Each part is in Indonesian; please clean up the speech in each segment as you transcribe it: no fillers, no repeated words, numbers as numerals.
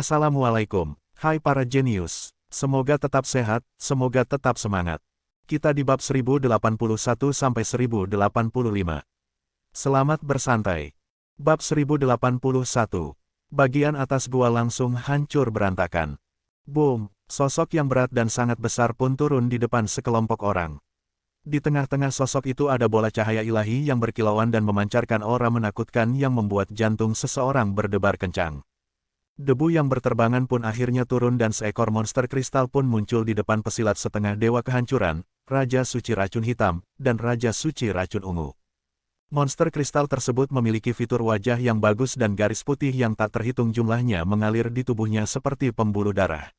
Assalamualaikum, hai para jenius. Semoga tetap sehat, semoga tetap semangat. Kita di bab 1081-1085. Selamat bersantai. Bab 1081. Bagian atas gua langsung hancur berantakan. Boom, sosok yang berat dan sangat besar pun turun di depan sekelompok orang. Di tengah-tengah sosok itu ada bola cahaya ilahi yang berkilauan dan memancarkan aura menakutkan yang membuat jantung seseorang berdebar kencang. Debu yang berterbangan pun akhirnya turun dan seekor monster kristal pun muncul di depan pesilat setengah dewa kehancuran, Raja Suci Racun Hitam, dan Raja Suci Racun Ungu. Monster kristal tersebut memiliki fitur wajah yang bagus dan garis putih yang tak terhitung jumlahnya mengalir di tubuhnya seperti pembuluh darah.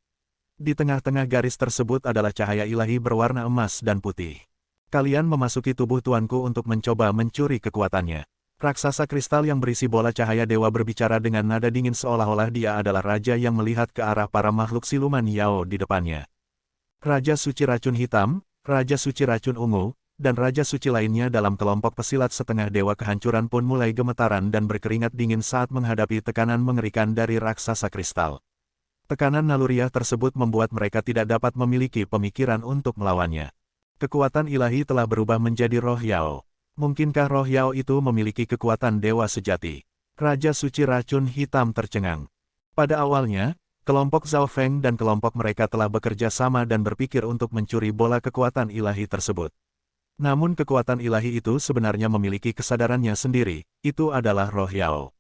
Di tengah-tengah garis tersebut adalah cahaya ilahi berwarna emas dan putih. Kalian memasuki tubuh tuanku untuk mencoba mencuri kekuatannya. Raksasa kristal yang berisi bola cahaya dewa berbicara dengan nada dingin seolah-olah dia adalah raja yang melihat ke arah para makhluk siluman Yao di depannya. Raja Suci Racun Hitam, Raja Suci Racun Ungu, dan Raja Suci lainnya dalam kelompok pesilat setengah dewa kehancuran pun mulai gemetaran dan berkeringat dingin saat menghadapi tekanan mengerikan dari raksasa kristal. Tekanan naluriah tersebut membuat mereka tidak dapat memiliki pemikiran untuk melawannya. Kekuatan ilahi telah berubah menjadi roh Yao. Mungkinkah roh Yao itu memiliki kekuatan dewa sejati? Raja Suci Racun Hitam tercengang. Pada awalnya, kelompok Zhao Feng dan kelompok mereka telah bekerja sama dan berpikir untuk mencuri bola kekuatan ilahi tersebut. Namun kekuatan ilahi itu sebenarnya memiliki kesadarannya sendiri, itu adalah roh Yao.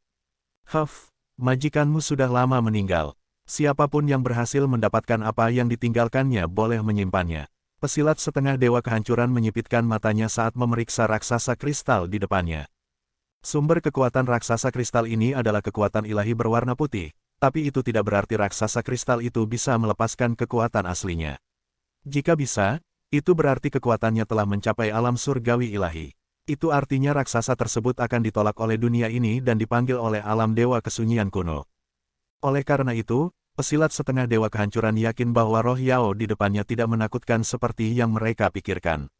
Huff, majikanmu sudah lama meninggal. Siapapun yang berhasil mendapatkan apa yang ditinggalkannya boleh menyimpannya. Pesilat setengah dewa kehancuran menyipitkan matanya saat memeriksa raksasa kristal di depannya. Sumber kekuatan raksasa kristal ini adalah kekuatan ilahi berwarna putih, tapi itu tidak berarti raksasa kristal itu bisa melepaskan kekuatan aslinya. Jika bisa, itu berarti kekuatannya telah mencapai alam surgawi ilahi. Itu artinya raksasa tersebut akan ditolak oleh dunia ini dan dipanggil oleh alam dewa kesunyian kuno. Oleh karena itu, pesilat setengah dewa kehancuran yakin bahwa roh Yao di depannya tidak menakutkan seperti yang mereka pikirkan.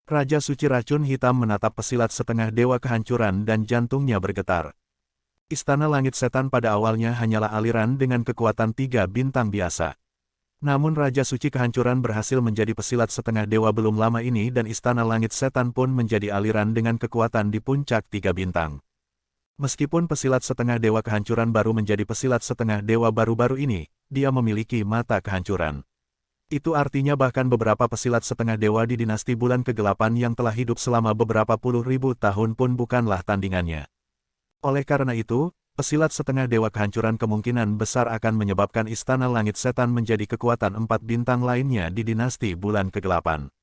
Raja Suci Racun Hitam menatap pesilat setengah dewa kehancuran dan jantungnya bergetar. Istana Langit Setan pada awalnya hanyalah aliran dengan kekuatan 3 bintang biasa. Namun Raja Suci Kehancuran berhasil menjadi pesilat setengah dewa belum lama ini dan Istana Langit Setan pun menjadi aliran dengan kekuatan di puncak 3 bintang. Meskipun pesilat setengah dewa kehancuran baru menjadi pesilat setengah dewa baru-baru ini, dia memiliki mata kehancuran. Itu artinya bahkan beberapa pesilat setengah dewa di dinasti bulan kegelapan yang telah hidup selama beberapa puluh ribu tahun pun bukanlah tandingannya. Oleh karena itu, pesilat setengah dewa kehancuran kemungkinan besar akan menyebabkan Istana Langit Setan menjadi kekuatan 4 bintang lainnya di dinasti bulan kegelapan.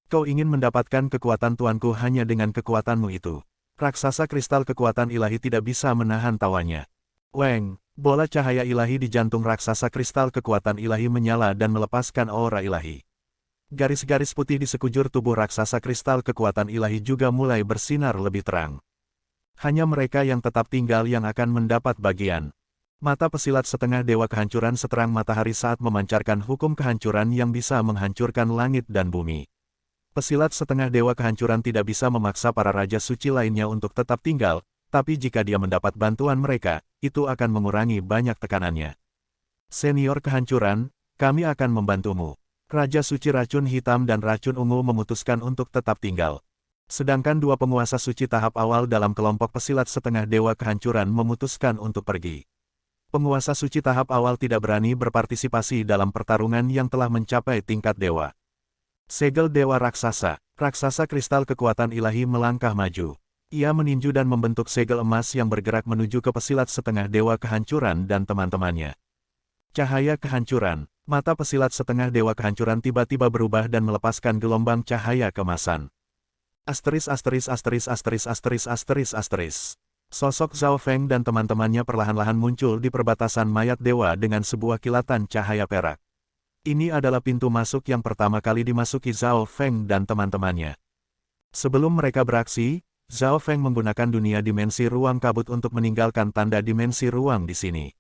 Kau ingin mendapatkan kekuatan tuanku hanya dengan kekuatanmu itu. Raksasa kristal kekuatan ilahi tidak bisa menahan tawanya. Weng, bola cahaya ilahi di jantung raksasa kristal kekuatan ilahi menyala dan melepaskan aura ilahi. Garis-garis putih di sekujur tubuh raksasa kristal kekuatan ilahi juga mulai bersinar lebih terang. Hanya mereka yang tetap tinggal yang akan mendapat bagian. Mata pesilat setengah dewa kehancuran seterang matahari saat memancarkan hukum kehancuran yang bisa menghancurkan langit dan bumi. Pesilat setengah dewa kehancuran tidak bisa memaksa para raja suci lainnya untuk tetap tinggal, tapi jika dia mendapat bantuan mereka, itu akan mengurangi banyak tekanannya. Senior kehancuran, kami akan membantumu. Raja Suci Racun Hitam dan Racun Ungu memutuskan untuk tetap tinggal. Sedangkan dua penguasa suci tahap awal dalam kelompok pesilat setengah dewa kehancuran memutuskan untuk pergi. Penguasa suci tahap awal tidak berani berpartisipasi dalam pertarungan yang telah mencapai tingkat dewa. Segel Dewa Raksasa, raksasa kristal kekuatan ilahi melangkah maju. Ia meninju dan membentuk segel emas yang bergerak menuju ke pesilat setengah dewa kehancuran dan teman-temannya. Cahaya kehancuran, mata pesilat setengah dewa kehancuran tiba-tiba berubah dan melepaskan gelombang cahaya kemasan. Asteris asteris asteris asteris asteris asteris asteris. Sosok Zhao Feng dan teman-temannya perlahan-lahan muncul di perbatasan mayat dewa dengan sebuah kilatan cahaya perak. Ini adalah pintu masuk yang pertama kali dimasuki Zhao Feng dan teman-temannya. Sebelum mereka beraksi, Zhao Feng menggunakan dunia dimensi ruang kabut untuk meninggalkan tanda dimensi ruang di sini.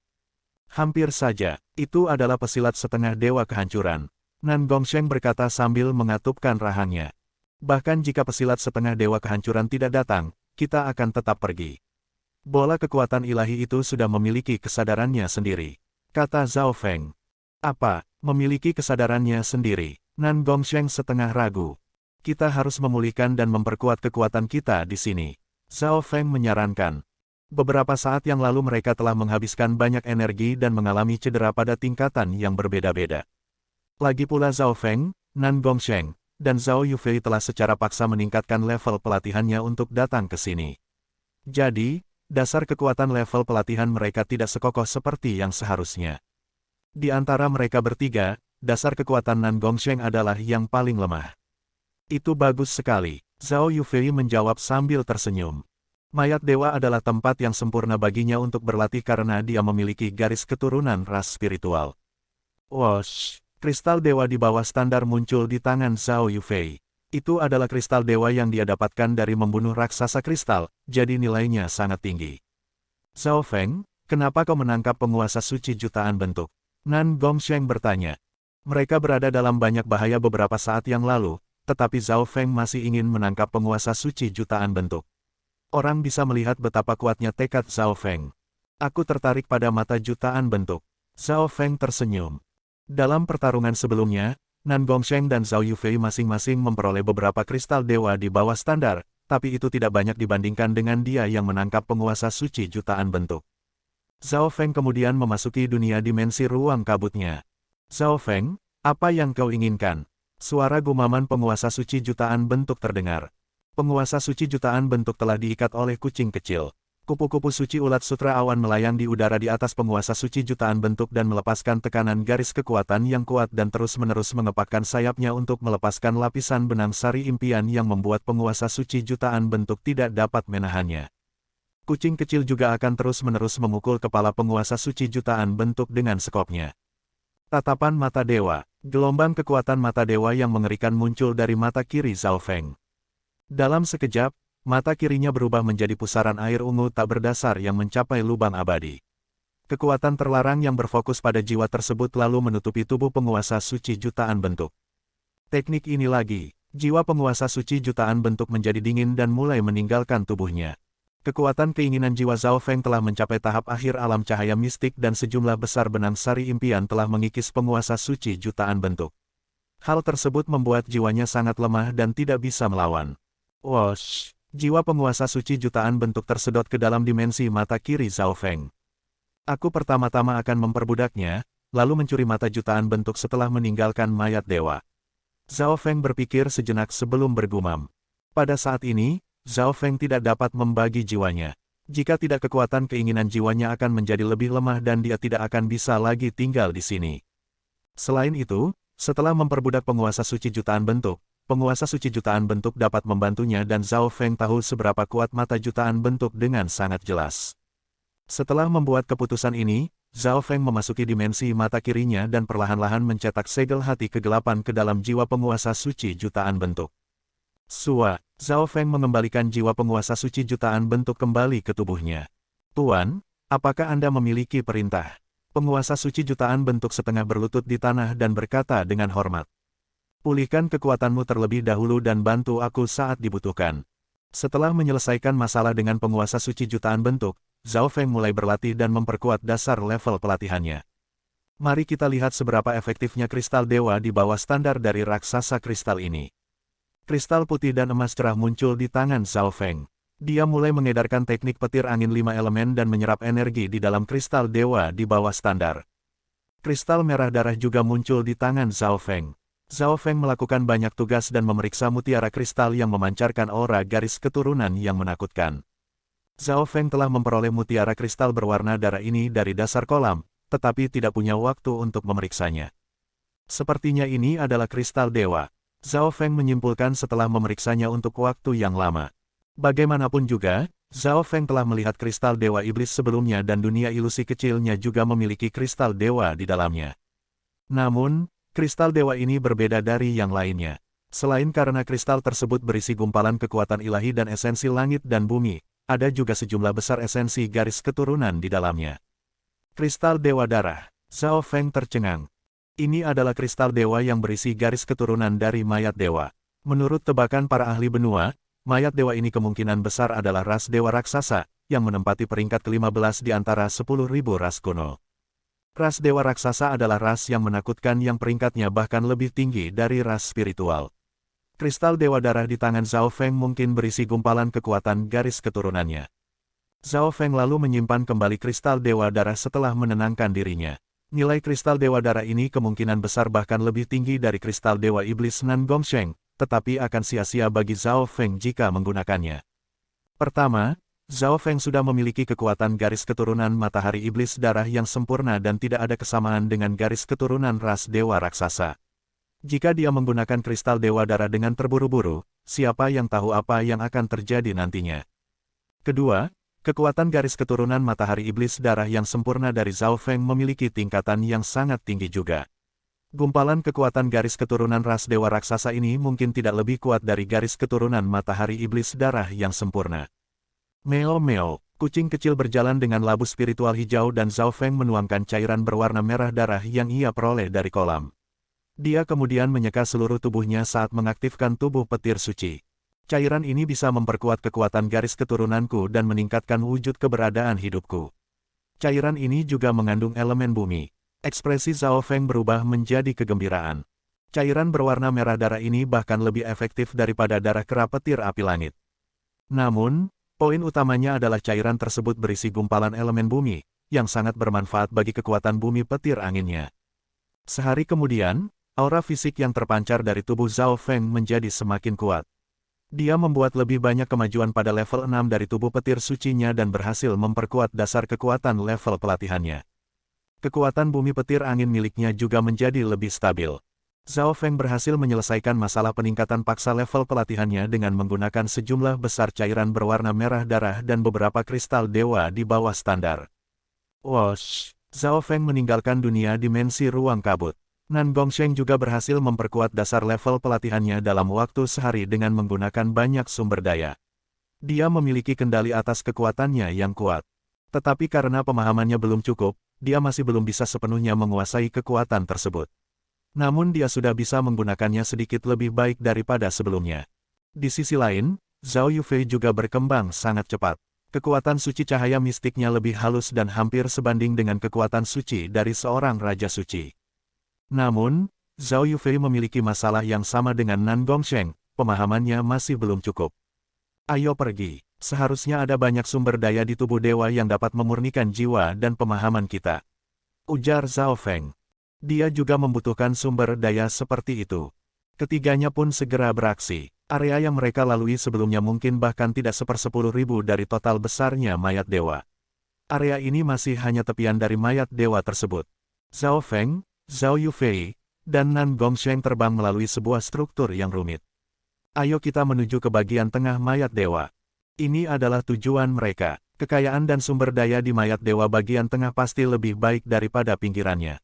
Hampir saja, itu adalah pesilat setengah dewa kehancuran. Nan Gongsheng berkata sambil mengatupkan rahangnya. Bahkan jika pesilat setengah dewa kehancuran tidak datang, kita akan tetap pergi. Bola kekuatan ilahi itu sudah memiliki kesadarannya sendiri. kata Zhao Feng. Apa, memiliki kesadarannya sendiri? Nan Gongsheng setengah ragu. Kita harus memulihkan dan memperkuat kekuatan kita di sini. Zhao Feng menyarankan. Beberapa saat yang lalu mereka telah menghabiskan banyak energi dan mengalami cedera pada tingkatan yang berbeda-beda. Lagi pula Zhao Feng, Nan Gongsheng, dan Zhao Yufei telah secara paksa meningkatkan level pelatihannya untuk datang ke sini. Jadi, dasar kekuatan level pelatihan mereka tidak sekokoh seperti yang seharusnya. Di antara mereka bertiga, dasar kekuatan Nan Gongsheng adalah yang paling lemah. Itu bagus sekali, Zhao Yufei menjawab sambil tersenyum. Mayat dewa adalah tempat yang sempurna baginya untuk berlatih karena dia memiliki garis keturunan ras spiritual. Wosh, kristal dewa di bawah standar muncul di tangan Zhao Yufei. Itu adalah kristal dewa yang dia dapatkan dari membunuh raksasa kristal, jadi nilainya sangat tinggi. Zhao Feng, kenapa kau menangkap penguasa suci jutaan bentuk? Nan Gongsheng bertanya. Mereka berada dalam banyak bahaya beberapa saat yang lalu, tetapi Zhao Feng masih ingin menangkap penguasa suci jutaan bentuk. Orang bisa melihat betapa kuatnya tekad Zhao Feng. Aku tertarik pada mata jutaan bentuk. Zhao Feng tersenyum. Dalam pertarungan sebelumnya, Nan Gongsheng dan Zhao Yufei masing-masing memperoleh beberapa kristal dewa di bawah standar, tapi itu tidak banyak dibandingkan dengan dia yang menangkap penguasa suci jutaan bentuk. Zhao Feng kemudian memasuki dunia dimensi ruang kabutnya. Zhao Feng, apa yang kau inginkan? Suara gumaman penguasa suci jutaan bentuk terdengar. Penguasa suci jutaan bentuk telah diikat oleh kucing kecil. Kupu-kupu suci ulat sutra awan melayang di udara di atas penguasa suci jutaan bentuk dan melepaskan tekanan garis kekuatan yang kuat dan terus-menerus mengepakkan sayapnya untuk melepaskan lapisan benang sari impian yang membuat penguasa suci jutaan bentuk tidak dapat menahannya. Kucing kecil juga akan terus-menerus memukul kepala penguasa suci jutaan bentuk dengan sekopnya. Tatapan mata dewa, gelombang kekuatan mata dewa yang mengerikan muncul dari mata kiri Zhao Feng. Dalam sekejap, mata kirinya berubah menjadi pusaran air ungu tak berdasar yang mencapai lubang abadi. Kekuatan terlarang yang berfokus pada jiwa tersebut lalu menutupi tubuh penguasa suci jutaan bentuk. Teknik ini lagi, jiwa penguasa suci jutaan bentuk menjadi dingin dan mulai meninggalkan tubuhnya. Kekuatan keinginan jiwa Zhao Feng telah mencapai tahap akhir alam cahaya mistik dan sejumlah besar benang sari impian telah mengikis penguasa suci jutaan bentuk. Hal tersebut membuat jiwanya sangat lemah dan tidak bisa melawan. Wosh, jiwa penguasa suci jutaan bentuk tersedot ke dalam dimensi mata kiri Zhao Feng. Aku pertama-tama akan memperbudaknya, lalu mencuri mata jutaan bentuk setelah meninggalkan mayat dewa. Zhao Feng berpikir sejenak sebelum bergumam. Pada saat ini, Zhao Feng tidak dapat membagi jiwanya. Jika tidak kekuatan keinginan jiwanya akan menjadi lebih lemah dan dia tidak akan bisa lagi tinggal di sini. Selain itu, setelah memperbudak penguasa suci jutaan bentuk, penguasa suci jutaan bentuk dapat membantunya dan Zhao Feng tahu seberapa kuat mata jutaan bentuk dengan sangat jelas. Setelah membuat keputusan ini, Zhao Feng memasuki dimensi mata kirinya dan perlahan-lahan mencetak segel hati kegelapan ke dalam jiwa penguasa suci jutaan bentuk. Sua, Zhao Feng mengembalikan jiwa penguasa suci jutaan bentuk kembali ke tubuhnya. Tuan, apakah Anda memiliki perintah? Penguasa suci jutaan bentuk setengah berlutut di tanah dan berkata dengan hormat. Pulihkan kekuatanmu terlebih dahulu dan bantu aku saat dibutuhkan. Setelah menyelesaikan masalah dengan penguasa suci jutaan bentuk, Zhao Feng mulai berlatih dan memperkuat dasar level pelatihannya. Mari kita lihat seberapa efektifnya kristal dewa di bawah standar dari raksasa kristal ini. Kristal putih dan emas cerah muncul di tangan Zhao Feng. Dia mulai mengedarkan teknik petir angin 5 elemen dan menyerap energi di dalam kristal dewa di bawah standar. Kristal merah darah juga muncul di tangan Zhao Feng. Zhao Feng melakukan banyak tugas dan memeriksa mutiara kristal yang memancarkan aura garis keturunan yang menakutkan. Zhao Feng telah memperoleh mutiara kristal berwarna darah ini dari dasar kolam, tetapi tidak punya waktu untuk memeriksanya. Sepertinya ini adalah kristal dewa. Zhao Feng menyimpulkan setelah memeriksanya untuk waktu yang lama. Bagaimanapun juga, Zhao Feng telah melihat kristal dewa iblis sebelumnya dan dunia ilusi kecilnya juga memiliki kristal dewa di dalamnya. Namun, kristal dewa ini berbeda dari yang lainnya. Selain karena kristal tersebut berisi gumpalan kekuatan ilahi dan esensi langit dan bumi, ada juga sejumlah besar esensi garis keturunan di dalamnya. Kristal dewa darah, Zhao Feng tercengang. Ini adalah kristal dewa yang berisi garis keturunan dari mayat dewa. Menurut tebakan para ahli benua, mayat dewa ini kemungkinan besar adalah ras dewa raksasa, yang menempati peringkat ke-15 di antara 10.000 ras kuno. Ras dewa raksasa adalah ras yang menakutkan yang peringkatnya bahkan lebih tinggi dari ras spiritual. Kristal dewa darah di tangan Zhao Feng mungkin berisi gumpalan kekuatan garis keturunannya. Zhao Feng lalu menyimpan kembali kristal dewa darah setelah menenangkan dirinya. Nilai kristal dewa darah ini kemungkinan besar bahkan lebih tinggi dari kristal dewa iblis Nan Gongsheng, tetapi akan sia-sia bagi Zhao Feng jika menggunakannya. Pertama, Zhao Feng sudah memiliki kekuatan garis keturunan matahari iblis darah yang sempurna dan tidak ada kesamaan dengan garis keturunan ras dewa raksasa. Jika dia menggunakan kristal dewa darah dengan terburu-buru, siapa yang tahu apa yang akan terjadi nantinya. Kedua, kekuatan garis keturunan matahari iblis darah yang sempurna dari Zhao Feng memiliki tingkatan yang sangat tinggi juga. Gumpalan kekuatan garis keturunan ras dewa raksasa ini mungkin tidak lebih kuat dari garis keturunan matahari iblis darah yang sempurna. Meo-meo, kucing kecil berjalan dengan labu spiritual hijau dan Zhao Feng menuangkan cairan berwarna merah darah yang ia peroleh dari kolam. Dia kemudian menyeka seluruh tubuhnya saat mengaktifkan tubuh petir suci. Cairan ini bisa memperkuat kekuatan garis keturunanku dan meningkatkan wujud keberadaan hidupku. Cairan ini juga mengandung elemen bumi. Ekspresi Zhao Feng berubah menjadi kegembiraan. Cairan berwarna merah darah ini bahkan lebih efektif daripada darah kera petir api langit. Namun, poin utamanya adalah cairan tersebut berisi gumpalan elemen bumi, yang sangat bermanfaat bagi kekuatan bumi petir anginnya. Sehari kemudian, aura fisik yang terpancar dari tubuh Zhao Feng menjadi semakin kuat. Dia membuat lebih banyak kemajuan pada level 6 dari tubuh petir sucinya dan berhasil memperkuat dasar kekuatan level pelatihannya. Kekuatan bumi petir angin miliknya juga menjadi lebih stabil. Zhao Feng berhasil menyelesaikan masalah peningkatan paksa level pelatihannya dengan menggunakan sejumlah besar cairan berwarna merah darah dan beberapa kristal dewa di bawah standar. Wosh! Zhao Feng meninggalkan dunia dimensi ruang kabut. Nan Gongsheng juga berhasil memperkuat dasar level pelatihannya dalam waktu sehari dengan menggunakan banyak sumber daya. Dia memiliki kendali atas kekuatannya yang kuat. Tetapi karena pemahamannya belum cukup, dia masih belum bisa sepenuhnya menguasai kekuatan tersebut. Namun dia sudah bisa menggunakannya sedikit lebih baik daripada sebelumnya. Di sisi lain, Zhao Yufei juga berkembang sangat cepat. Kekuatan suci cahaya mistiknya lebih halus dan hampir sebanding dengan kekuatan suci dari seorang Raja Suci. Namun, Zhao Yufei memiliki masalah yang sama dengan Nan Gongsheng, pemahamannya masih belum cukup. Ayo pergi, seharusnya ada banyak sumber daya di tubuh dewa yang dapat memurnikan jiwa dan pemahaman kita. Ujar Zhao Feng. Dia juga membutuhkan sumber daya seperti itu. Ketiganya pun segera beraksi. Area yang mereka lalui sebelumnya mungkin bahkan tidak 1/10.000 dari total besarnya mayat dewa. Area ini masih hanya tepian dari mayat dewa tersebut. Zhao Feng, Zhao Yufei, dan Nan Gongsheng terbang melalui sebuah struktur yang rumit. Ayo kita menuju ke bagian tengah mayat dewa. Ini adalah tujuan mereka. Kekayaan dan sumber daya di mayat dewa bagian tengah pasti lebih baik daripada pinggirannya.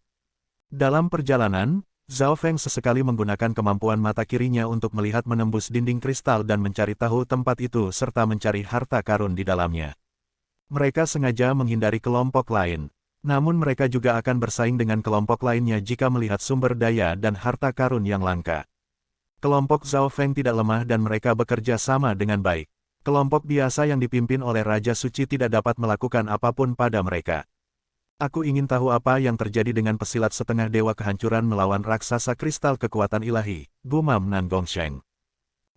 Dalam perjalanan, Zhao Feng sesekali menggunakan kemampuan mata kirinya untuk melihat menembus dinding kristal dan mencari tahu tempat itu serta mencari harta karun di dalamnya. Mereka sengaja menghindari kelompok lain. Namun mereka juga akan bersaing dengan kelompok lainnya jika melihat sumber daya dan harta karun yang langka. Kelompok Zhao Feng tidak lemah dan mereka bekerja sama dengan baik. Kelompok biasa yang dipimpin oleh Raja Suci tidak dapat melakukan apapun pada mereka. Aku ingin tahu apa yang terjadi dengan pesilat setengah dewa kehancuran melawan raksasa kristal kekuatan ilahi, gumam Nan Gongsheng.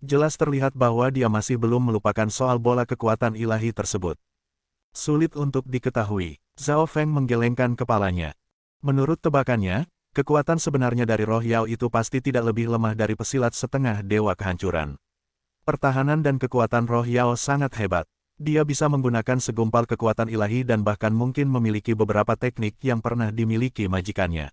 Jelas terlihat bahwa dia masih belum melupakan soal bola kekuatan ilahi tersebut. Sulit untuk diketahui, Zhao Feng menggelengkan kepalanya. Menurut tebakannya, kekuatan sebenarnya dari roh Yao itu pasti tidak lebih lemah dari pesilat setengah dewa kehancuran. Pertahanan dan kekuatan roh Yao sangat hebat. Dia bisa menggunakan segumpal kekuatan ilahi dan bahkan mungkin memiliki beberapa teknik yang pernah dimiliki majikannya.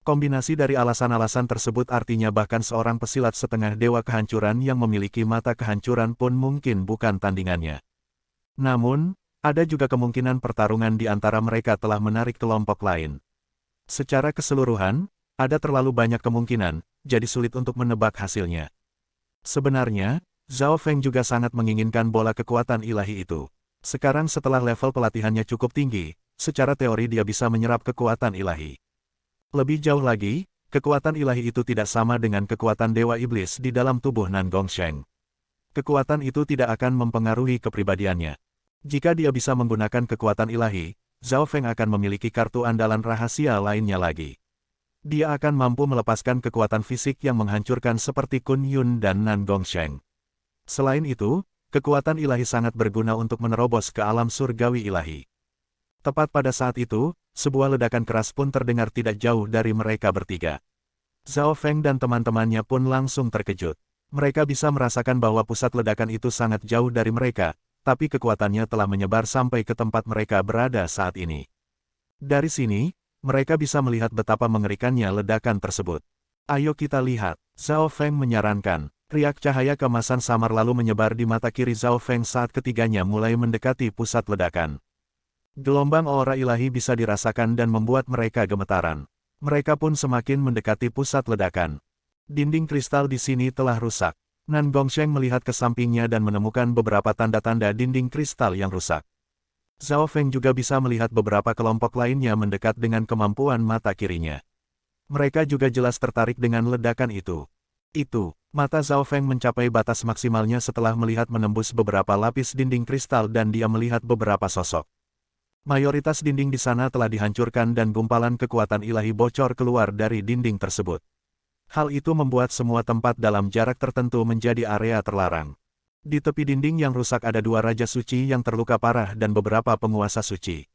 Kombinasi dari alasan-alasan tersebut artinya bahkan seorang pesilat setengah dewa kehancuran yang memiliki mata kehancuran pun mungkin bukan tandingannya. Namun, ada juga kemungkinan pertarungan di antara mereka telah menarik kelompok lain. Secara keseluruhan, ada terlalu banyak kemungkinan, jadi sulit untuk menebak hasilnya. Sebenarnya, Zhao Feng juga sangat menginginkan bola kekuatan ilahi itu. Sekarang setelah level pelatihannya cukup tinggi, secara teori dia bisa menyerap kekuatan ilahi. Lebih jauh lagi, kekuatan ilahi itu tidak sama dengan kekuatan dewa iblis di dalam tubuh Nan Gongsheng. Kekuatan itu tidak akan mempengaruhi kepribadiannya. Jika dia bisa menggunakan kekuatan ilahi, Zhao Feng akan memiliki kartu andalan rahasia lainnya lagi. Dia akan mampu melepaskan kekuatan fisik yang menghancurkan seperti Kun Yun dan Nan Gongsheng. Selain itu, kekuatan ilahi sangat berguna untuk menerobos ke alam surgawi ilahi. Tepat pada saat itu, sebuah ledakan keras pun terdengar tidak jauh dari mereka bertiga. Zhao Feng dan teman-temannya pun langsung terkejut. Mereka bisa merasakan bahwa pusat ledakan itu sangat jauh dari mereka, tapi kekuatannya telah menyebar sampai ke tempat mereka berada saat ini. Dari sini, mereka bisa melihat betapa mengerikannya ledakan tersebut. Ayo kita lihat, Zhao Feng menyarankan. Riak cahaya kemasan samar lalu menyebar di mata kiri Zhao Feng saat ketiganya mulai mendekati pusat ledakan. Gelombang aura ilahi bisa dirasakan dan membuat mereka gemetaran. Mereka pun semakin mendekati pusat ledakan. Dinding kristal di sini telah rusak. Nan Gongsheng melihat ke sampingnya dan menemukan beberapa tanda-tanda dinding kristal yang rusak. Zhao Feng juga bisa melihat beberapa kelompok lainnya mendekat dengan kemampuan mata kirinya. Mereka juga jelas tertarik dengan ledakan itu. Mata Zhao Feng mencapai batas maksimalnya setelah melihat menembus beberapa lapis dinding kristal dan dia melihat beberapa sosok. Mayoritas dinding di sana telah dihancurkan dan gumpalan kekuatan ilahi bocor keluar dari dinding tersebut. Hal itu membuat semua tempat dalam jarak tertentu menjadi area terlarang. Di tepi dinding yang rusak ada dua Raja Suci yang terluka parah dan beberapa penguasa suci.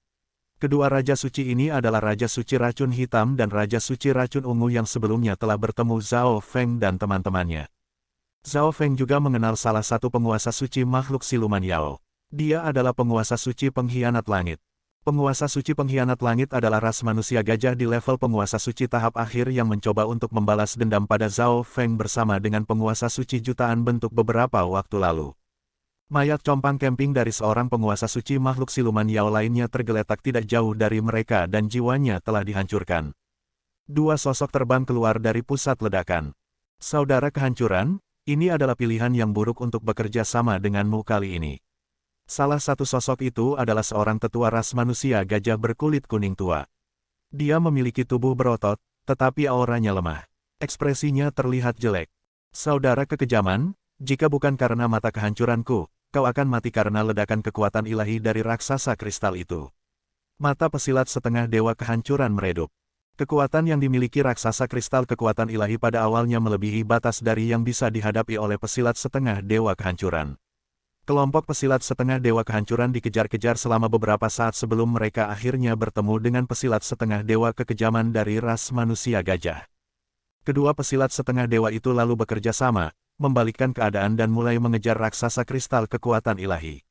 Kedua Raja Suci ini adalah Raja Suci Racun Hitam dan Raja Suci Racun Ungu yang sebelumnya telah bertemu Zhao Feng dan teman-temannya. Zhao Feng juga mengenal salah satu penguasa suci makhluk siluman Yao. Dia adalah penguasa suci pengkhianat langit. Penguasa suci pengkhianat langit adalah ras manusia gajah di level penguasa suci tahap akhir yang mencoba untuk membalas dendam pada Zhao Feng bersama dengan penguasa suci jutaan bentuk beberapa waktu lalu. Mayat compang camping dari seorang penguasa suci makhluk siluman Yao lainnya tergeletak tidak jauh dari mereka dan jiwanya telah dihancurkan. Dua sosok terbang keluar dari pusat ledakan. Saudara kehancuran, ini adalah pilihan yang buruk untuk bekerja sama denganmu kali ini. Salah satu sosok itu adalah seorang tetua ras manusia gajah berkulit kuning tua. Dia memiliki tubuh berotot, tetapi auranya lemah. Ekspresinya terlihat jelek. Saudara kekejaman, jika bukan karena mata kehancuranku, kau akan mati karena ledakan kekuatan ilahi dari raksasa kristal itu. Mata pesilat setengah dewa kehancuran meredup. Kekuatan yang dimiliki raksasa kristal kekuatan ilahi pada awalnya melebihi batas dari yang bisa dihadapi oleh pesilat setengah dewa kehancuran. Kelompok pesilat setengah dewa kehancuran dikejar-kejar selama beberapa saat sebelum mereka akhirnya bertemu dengan pesilat setengah dewa kekejaman dari ras manusia gajah. Kedua pesilat setengah dewa itu lalu bekerja sama, membalikkan keadaan dan mulai mengejar raksasa kristal kekuatan ilahi.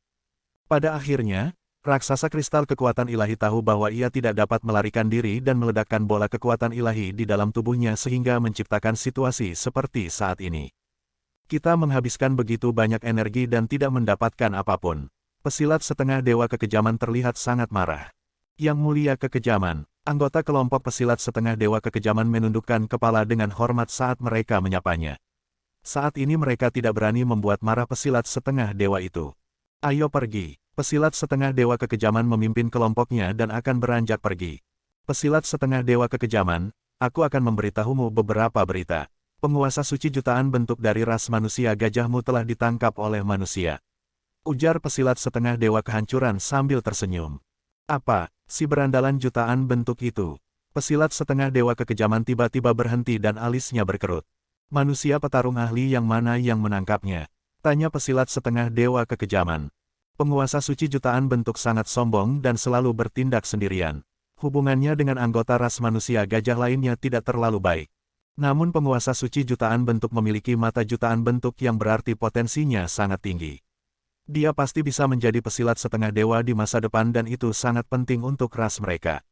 Pada akhirnya, raksasa kristal kekuatan ilahi tahu bahwa ia tidak dapat melarikan diri dan meledakkan bola kekuatan ilahi di dalam tubuhnya sehingga menciptakan situasi seperti saat ini. Kita menghabiskan begitu banyak energi dan tidak mendapatkan apapun. Pesilat setengah dewa kekejaman terlihat sangat marah. Yang mulia kekejaman, anggota kelompok pesilat setengah dewa kekejaman menundukkan kepala dengan hormat saat mereka menyapanya. Saat ini mereka tidak berani membuat marah pesilat setengah dewa itu. Ayo pergi. Pesilat setengah dewa kekejaman memimpin kelompoknya dan akan beranjak pergi. Pesilat setengah dewa kekejaman, aku akan memberitahumu beberapa berita. Penguasa suci jutaan bentuk dari ras manusia gajahmu telah ditangkap oleh manusia. Ujar pesilat setengah dewa kehancuran sambil tersenyum. Apa, si berandalan jutaan bentuk itu? Pesilat setengah dewa kekejaman tiba-tiba berhenti dan alisnya berkerut. Manusia petarung ahli yang mana yang menangkapnya? Tanya pesilat setengah dewa kekejaman. Penguasa suci jutaan bentuk sangat sombong dan selalu bertindak sendirian. Hubungannya dengan anggota ras manusia gajah lainnya tidak terlalu baik. Namun penguasa suci jutaan bentuk memiliki mata jutaan bentuk yang berarti potensinya sangat tinggi. Dia pasti bisa menjadi pesilat setengah dewa di masa depan dan itu sangat penting untuk ras mereka.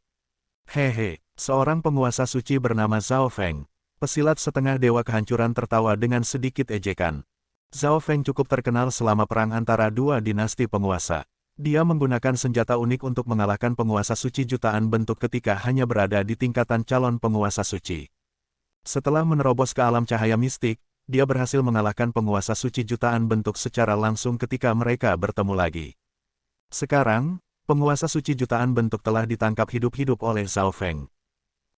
Hehe, seorang penguasa suci bernama Zhao Feng. Pesilat setengah dewa kehancuran tertawa dengan sedikit ejekan. Zhao Feng cukup terkenal selama perang antara dua dinasti penguasa. Dia menggunakan senjata unik untuk mengalahkan penguasa suci jutaan bentuk ketika hanya berada di tingkatan calon penguasa suci. Setelah menerobos ke alam cahaya mistik, dia berhasil mengalahkan penguasa suci jutaan bentuk secara langsung ketika mereka bertemu lagi. Sekarang, penguasa suci jutaan bentuk telah ditangkap hidup-hidup oleh Zhao Feng.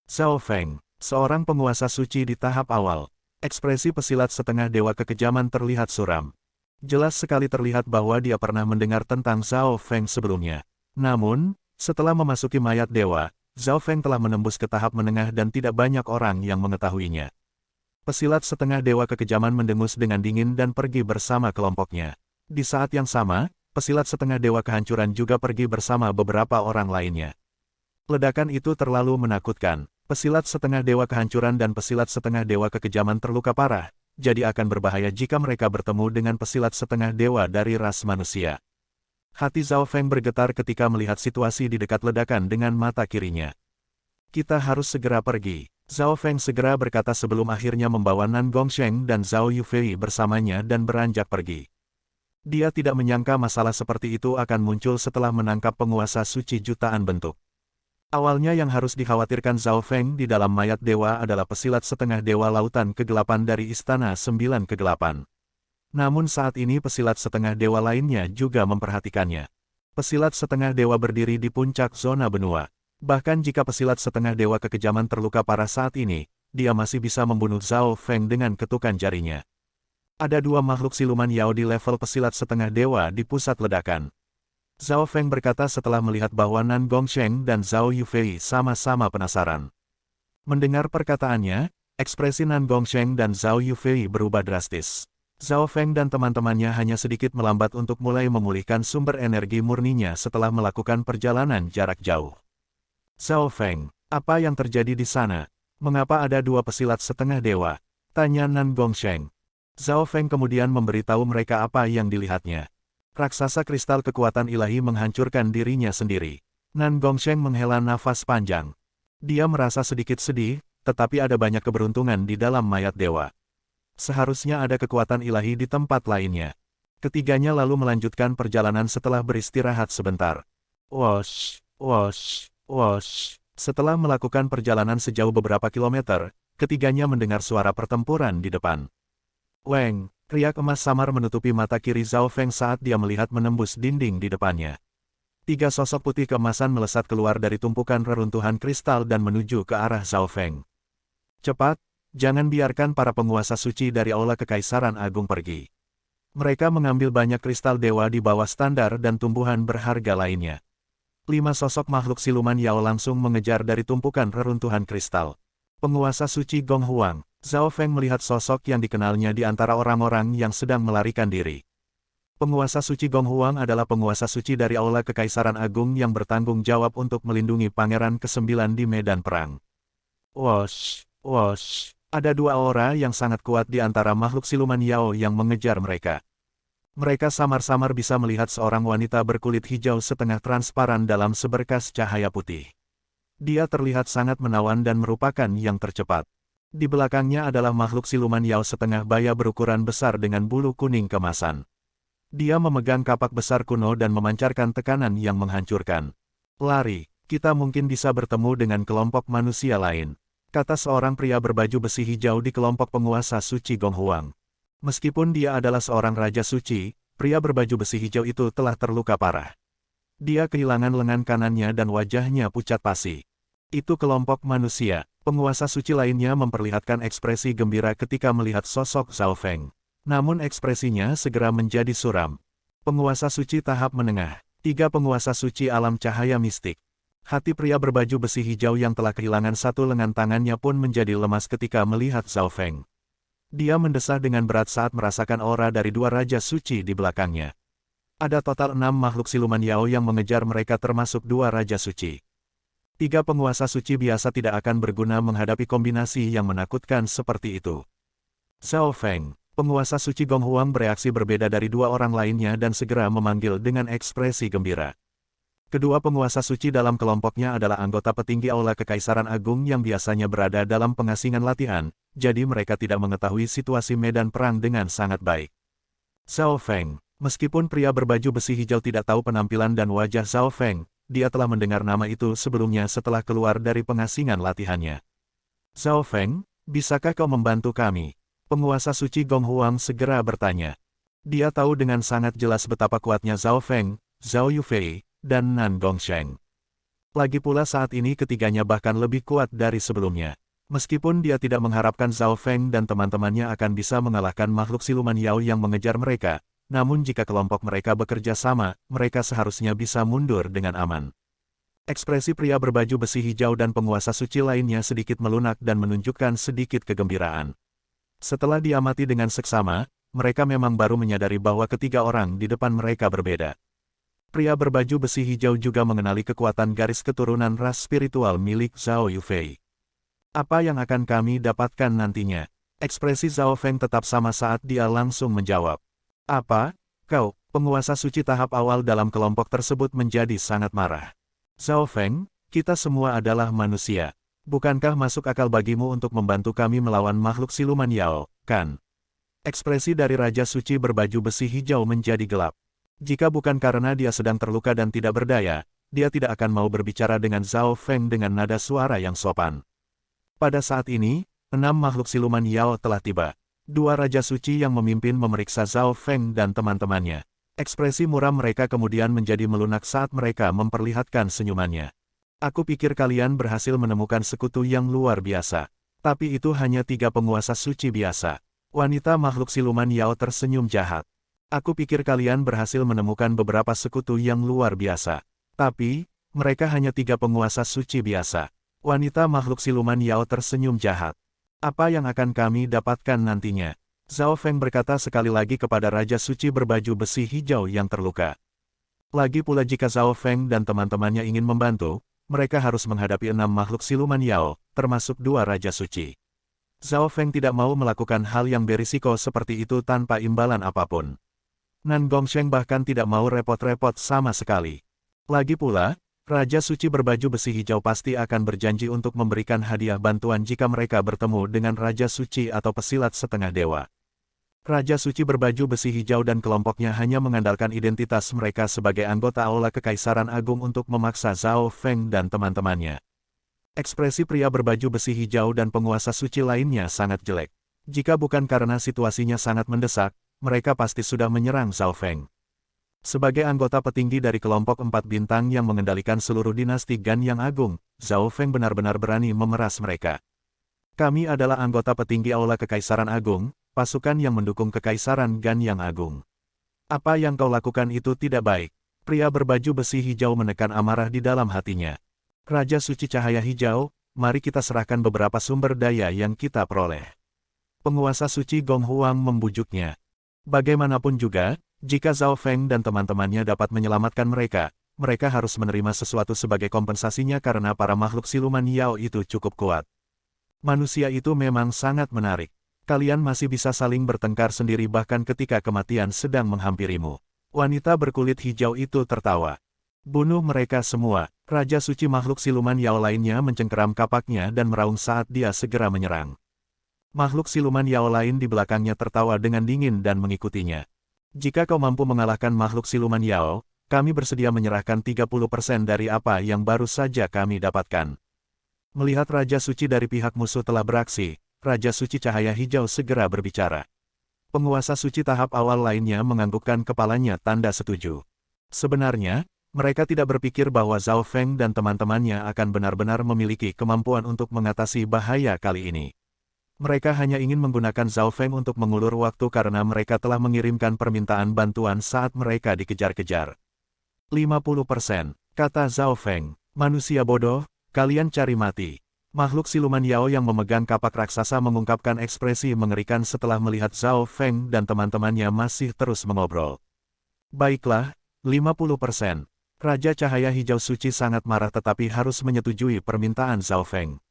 Zhao Feng, seorang penguasa suci di tahap awal. Ekspresi pesilat setengah dewa kekejaman terlihat suram. Jelas sekali terlihat bahwa dia pernah mendengar tentang Zhao Feng sebelumnya. Namun, Setelah memasuki mayat dewa, Zhao Feng telah menembus ke tahap menengah dan tidak banyak orang yang mengetahuinya. Pesilat setengah dewa kekejaman mendengus dengan dingin dan pergi bersama kelompoknya. Di saat yang sama, pesilat setengah dewa kehancuran juga pergi bersama beberapa orang lainnya. Ledakan itu terlalu menakutkan. Pesilat setengah dewa kehancuran dan pesilat setengah dewa kekejaman terluka parah, jadi akan berbahaya jika mereka bertemu dengan pesilat setengah dewa dari ras manusia. Hati Zhao Feng bergetar ketika melihat situasi di dekat ledakan dengan mata kirinya. Kita harus segera pergi. Zhao Feng segera berkata sebelum akhirnya membawa Nan Gongsheng dan Zhao Yufei bersamanya dan beranjak pergi. Dia tidak menyangka masalah seperti itu akan muncul setelah menangkap penguasa suci jutaan bentuk. Awalnya yang harus dikhawatirkan Zhao Feng di dalam mayat dewa adalah pesilat setengah dewa lautan kegelapan dari Istana Sembilan Kegelapan. Namun saat ini pesilat setengah dewa lainnya juga memperhatikannya. Pesilat setengah dewa berdiri di puncak zona benua. Bahkan jika pesilat setengah dewa kekejaman terluka parah saat ini, dia masih bisa membunuh Zhao Feng dengan ketukan jarinya. Ada dua makhluk siluman Yao di level pesilat setengah dewa di pusat ledakan. Zhao Feng berkata setelah melihat bahwa Nan Gongsheng dan Zhao Yufei sama-sama penasaran. Mendengar perkataannya, ekspresi Nan Gongsheng dan Zhao Yufei berubah drastis. Zhao Feng dan teman-temannya hanya sedikit melambat untuk mulai memulihkan sumber energi murninya setelah melakukan perjalanan jarak jauh. Zhao Feng, apa yang terjadi di sana? Mengapa ada dua pesilat setengah dewa? Tanya Nan Gongsheng. Zhao Feng kemudian memberitahu mereka apa yang dilihatnya. Raksasa kristal kekuatan ilahi menghancurkan dirinya sendiri. Nan Gongsheng menghela nafas panjang. Dia merasa sedikit sedih, tetapi ada banyak keberuntungan di dalam mayat dewa. Seharusnya ada kekuatan ilahi di tempat lainnya. Ketiganya lalu melanjutkan perjalanan setelah beristirahat sebentar. Wosh, wosh, wosh. Setelah melakukan perjalanan sejauh beberapa kilometer, ketiganya mendengar suara pertempuran di depan. Weng, riak emas samar menutupi mata kiri Zhao Feng saat dia melihat menembus dinding di depannya. Tiga sosok putih keemasan melesat keluar dari tumpukan reruntuhan kristal dan menuju ke arah Zhao Feng. Cepat! Jangan biarkan para penguasa suci dari Aula Kekaisaran Agung pergi. Mereka mengambil banyak kristal dewa di bawah standar dan tumbuhan berharga lainnya. 5 sosok makhluk siluman Yao langsung mengejar dari tumpukan reruntuhan kristal. Penguasa suci Gong Huang, Zhao Feng melihat sosok yang dikenalnya di antara orang-orang yang sedang melarikan diri. Penguasa suci Gong Huang adalah penguasa suci dari Aula Kekaisaran Agung yang bertanggung jawab untuk melindungi Pangeran ke-9 di medan perang. Wosh, wosh. Ada dua aura yang sangat kuat di antara makhluk siluman Yao yang mengejar mereka. Mereka samar-samar bisa melihat seorang wanita berkulit hijau setengah transparan dalam seberkas cahaya putih. Dia terlihat sangat menawan dan merupakan yang tercepat. Di belakangnya adalah makhluk siluman Yao setengah baya berukuran besar dengan bulu kuning kemasan. Dia memegang kapak besar kuno dan memancarkan tekanan yang menghancurkan. Lari, kita mungkin bisa bertemu dengan kelompok manusia lain. Kata seorang pria berbaju besi hijau di kelompok penguasa suci Gong Huang. Meskipun dia adalah seorang raja suci, pria berbaju besi hijau itu telah terluka parah. Dia kehilangan lengan kanannya dan wajahnya pucat pasi. Itu kelompok manusia. Penguasa suci lainnya memperlihatkan ekspresi gembira ketika melihat sosok Zhao Feng. Namun ekspresinya segera menjadi suram. Penguasa suci tahap menengah. 3 penguasa suci alam cahaya mistik. Hati pria berbaju besi hijau yang telah kehilangan satu lengan tangannya pun menjadi lemas ketika melihat Zhao Feng. Dia mendesah dengan berat saat merasakan aura dari 2 raja suci di belakangnya. Ada total 6 makhluk siluman Yao yang mengejar mereka termasuk 2 raja suci. 3 penguasa suci biasa tidak akan berguna menghadapi kombinasi yang menakutkan seperti itu. Zhao Feng, penguasa suci Gong Huang bereaksi berbeda dari 2 orang lainnya dan segera memanggil dengan ekspresi gembira. Kedua penguasa suci dalam kelompoknya adalah anggota petinggi Aula Kekaisaran Agung yang biasanya berada dalam pengasingan latihan, jadi mereka tidak mengetahui situasi medan perang dengan sangat baik. Zhao Feng, meskipun pria berbaju besi hijau tidak tahu penampilan dan wajah Zhao Feng, dia telah mendengar nama itu sebelumnya setelah keluar dari pengasingan latihannya. Zhao Feng, bisakah kau membantu kami? Penguasa suci Gong Huang segera bertanya. Dia tahu dengan sangat jelas betapa kuatnya Zhao Feng, Zhao Yufei, dan Nan Gongsheng. Lagi pula saat ini ketiganya bahkan lebih kuat dari sebelumnya. Meskipun dia tidak mengharapkan Zhao Feng dan teman-temannya akan bisa mengalahkan makhluk siluman Yao yang mengejar mereka, namun jika kelompok mereka bekerja sama, mereka seharusnya bisa mundur dengan aman. Ekspresi pria berbaju besi hijau dan penguasa suci lainnya sedikit melunak dan menunjukkan sedikit kegembiraan. Setelah diamati dengan seksama, mereka memang baru menyadari bahwa ketiga orang di depan mereka berbeda. Pria berbaju besi hijau juga mengenali kekuatan garis keturunan ras spiritual milik Zhao Yufei. Apa yang akan kami dapatkan nantinya? Ekspresi Zhao Feng tetap sama saat dia langsung menjawab. Apa? Kau, penguasa suci tahap awal dalam kelompok tersebut menjadi sangat marah. Zhao Feng, kita semua adalah manusia. Bukankah masuk akal bagimu untuk membantu kami melawan makhluk siluman Yao, kan? Ekspresi dari Raja Suci berbaju besi hijau menjadi gelap. Jika bukan karena dia sedang terluka dan tidak berdaya, dia tidak akan mau berbicara dengan Zhao Feng dengan nada suara yang sopan. Pada saat ini, 6 makhluk siluman Yao telah tiba. 2 Raja Suci yang memimpin memeriksa Zhao Feng dan teman-temannya. Ekspresi muram mereka kemudian menjadi melunak saat mereka memperlihatkan senyumannya. Aku pikir kalian berhasil menemukan sekutu yang luar biasa. Tapi itu hanya 3 penguasa suci biasa. Wanita makhluk siluman Yao tersenyum jahat. Aku pikir kalian berhasil menemukan beberapa sekutu yang luar biasa. Tapi, mereka hanya 3 penguasa suci biasa. Wanita makhluk siluman Yao tersenyum jahat. Apa yang akan kami dapatkan nantinya? Zhao Feng berkata sekali lagi kepada Raja Suci berbaju besi hijau yang terluka. Lagi pula jika Zhao Feng dan teman-temannya ingin membantu, mereka harus menghadapi 6 makhluk siluman Yao, termasuk 2 Raja Suci. Zhao Feng tidak mau melakukan hal yang berisiko seperti itu tanpa imbalan apapun. Nan Gongsheng bahkan tidak mau repot-repot sama sekali. Lagi pula, Raja Suci berbaju besi hijau pasti akan berjanji untuk memberikan hadiah bantuan jika mereka bertemu dengan Raja Suci atau pesilat setengah dewa. Raja Suci berbaju besi hijau dan kelompoknya hanya mengandalkan identitas mereka sebagai anggota Aula Kekaisaran Agung untuk memaksa Zhao Feng dan teman-temannya. Ekspresi pria berbaju besi hijau dan penguasa suci lainnya sangat jelek. Jika bukan karena situasinya sangat mendesak, mereka pasti sudah menyerang Zhao Feng. Sebagai anggota petinggi dari kelompok 4 bintang yang mengendalikan seluruh dinasti Gan yang agung, Zhao Feng benar-benar berani memeras mereka. Kami adalah anggota petinggi Aula Kekaisaran Agung, pasukan yang mendukung Kekaisaran Gan yang agung. Apa yang kau lakukan itu tidak baik. Pria berbaju besi hijau menekan amarah di dalam hatinya. Raja Suci Cahaya Hijau, mari kita serahkan beberapa sumber daya yang kita peroleh. Penguasa Suci Gong Huang membujuknya. Bagaimanapun juga, jika Zhao Feng dan teman-temannya dapat menyelamatkan mereka, mereka harus menerima sesuatu sebagai kompensasinya karena para makhluk siluman Yao itu cukup kuat. Manusia itu memang sangat menarik. Kalian masih bisa saling bertengkar sendiri bahkan ketika kematian sedang menghampirimu. Wanita berkulit hijau itu tertawa. Bunuh mereka semua. Raja Suci makhluk siluman Yao lainnya mencengkeram kapaknya dan meraung saat dia segera menyerang. Makhluk siluman Yao lain di belakangnya tertawa dengan dingin dan mengikutinya. Jika kau mampu mengalahkan makhluk siluman Yao, kami bersedia menyerahkan 30% dari apa yang baru saja kami dapatkan. Melihat Raja Suci dari pihak musuh telah beraksi, Raja Suci Cahaya Hijau segera berbicara. Penguasa suci tahap awal lainnya menganggukkan kepalanya tanda setuju. Sebenarnya, mereka tidak berpikir bahwa Zhao Feng dan teman-temannya akan benar-benar memiliki kemampuan untuk mengatasi bahaya kali ini. Mereka hanya ingin menggunakan Zhao Feng untuk mengulur waktu karena mereka telah mengirimkan permintaan bantuan saat mereka dikejar-kejar. 50%, kata Zhao Feng. Manusia bodoh, kalian cari mati. Makhluk siluman Yao yang memegang kapak raksasa mengungkapkan ekspresi mengerikan setelah melihat Zhao Feng dan teman-temannya masih terus mengobrol. Baiklah, 50%. Raja Cahaya Hijau Suci sangat marah tetapi harus menyetujui permintaan Zhao Feng.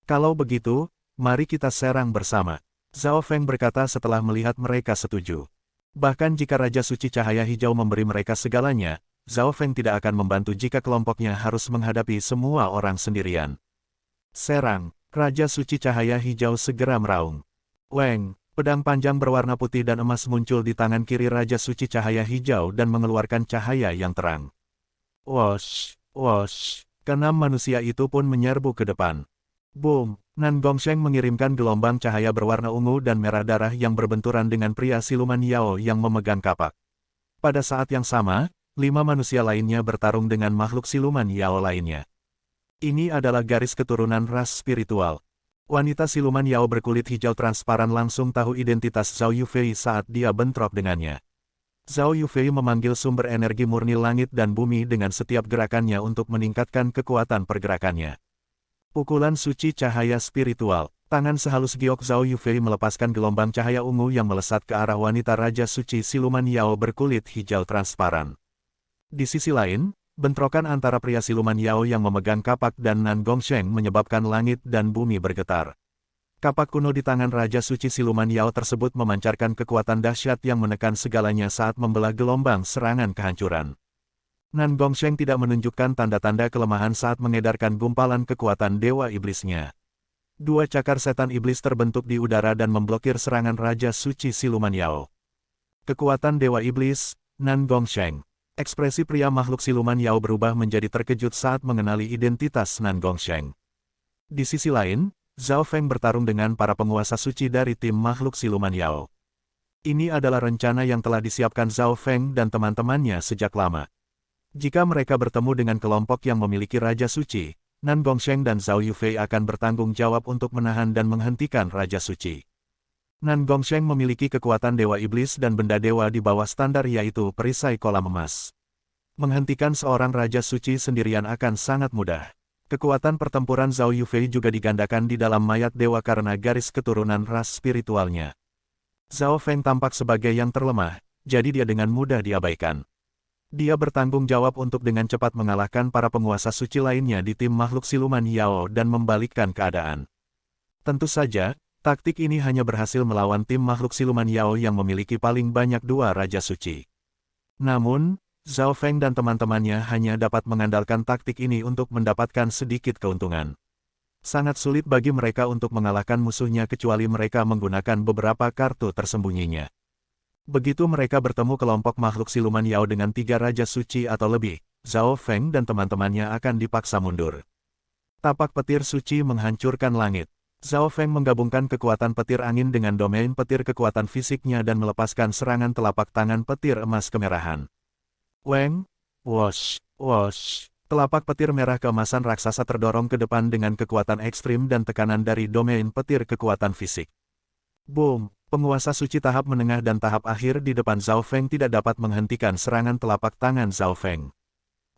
Kalau begitu, mari kita serang bersama. Zhao Feng berkata setelah melihat mereka setuju. Bahkan jika Raja Suci Cahaya Hijau memberi mereka segalanya, Zhao Feng tidak akan membantu jika kelompoknya harus menghadapi semua orang sendirian. Serang, Raja Suci Cahaya Hijau segera meraung. Weng, pedang panjang berwarna putih dan emas muncul di tangan kiri Raja Suci Cahaya Hijau dan mengeluarkan cahaya yang terang. Wosh, wosh, keenam manusia itu pun menyerbu ke depan. Boom, Nan Gongsheng mengirimkan gelombang cahaya berwarna ungu dan merah darah yang berbenturan dengan pria siluman Yao yang memegang kapak. Pada saat yang sama, 5 manusia lainnya bertarung dengan makhluk siluman Yao lainnya. Ini adalah garis keturunan ras spiritual. Wanita siluman Yao berkulit hijau transparan langsung tahu identitas Zhao Yufei saat dia bentrok dengannya. Zhao Yufei memanggil sumber energi murni langit dan bumi dengan setiap gerakannya untuk meningkatkan kekuatan pergerakannya. Pukulan suci cahaya spiritual. Tangan sehalus giok Zhao Yufei melepaskan gelombang cahaya ungu yang melesat ke arah wanita Raja Suci Siluman Yao berkulit hijau transparan. Di sisi lain, bentrokan antara pria Siluman Yao yang memegang kapak dan Nan Gongsheng menyebabkan langit dan bumi bergetar. Kapak kuno di tangan Raja Suci Siluman Yao tersebut memancarkan kekuatan dahsyat yang menekan segalanya saat membelah gelombang serangan kehancuran. Nan Gongsheng tidak menunjukkan tanda-tanda kelemahan saat mengedarkan gumpalan kekuatan Dewa Iblisnya. Dua cakar setan iblis terbentuk di udara dan memblokir serangan Raja Suci Siluman Yao. Kekuatan Dewa Iblis, Nan Gongsheng. Ekspresi pria makhluk Siluman Yao berubah menjadi terkejut saat mengenali identitas Nan Gongsheng. Di sisi lain, Zhao Feng bertarung dengan para penguasa suci dari tim makhluk Siluman Yao. Ini adalah rencana yang telah disiapkan Zhao Feng dan teman-temannya sejak lama. Jika mereka bertemu dengan kelompok yang memiliki Raja Suci, Nan Gongsheng dan Zhao Yufei akan bertanggung jawab untuk menahan dan menghentikan Raja Suci. Nan Gongsheng memiliki kekuatan Dewa Iblis dan benda dewa di bawah standar yaitu perisai kolam emas. Menghentikan seorang Raja Suci sendirian akan sangat mudah. Kekuatan pertempuran Zhao Yufei juga digandakan di dalam mayat dewa karena garis keturunan ras spiritualnya. Zhao Feng tampak sebagai yang terlemah, jadi dia dengan mudah diabaikan. Dia bertanggung jawab untuk dengan cepat mengalahkan para penguasa suci lainnya di tim makhluk Siluman Yao dan membalikkan keadaan. Tentu saja, taktik ini hanya berhasil melawan tim makhluk Siluman Yao yang memiliki paling banyak dua Raja Suci. Namun, Zhao Feng dan teman-temannya hanya dapat mengandalkan taktik ini untuk mendapatkan sedikit keuntungan. Sangat sulit bagi mereka untuk mengalahkan musuhnya kecuali mereka menggunakan beberapa kartu tersembunyinya. Begitu mereka bertemu kelompok makhluk Siluman Yao dengan 3 Raja Suci atau lebih, Zhao Feng dan teman-temannya akan dipaksa mundur. Tapak petir suci menghancurkan langit. Zhao Feng menggabungkan kekuatan petir angin dengan domain petir kekuatan fisiknya dan melepaskan serangan telapak tangan petir emas kemerahan. Weng, wosh, wosh. Telapak petir merah keemasan raksasa terdorong ke depan dengan kekuatan ekstrim dan tekanan dari domain petir kekuatan fisik. Boom! Penguasa suci tahap menengah dan tahap akhir di depan Zhao Feng tidak dapat menghentikan serangan telapak tangan Zhao Feng.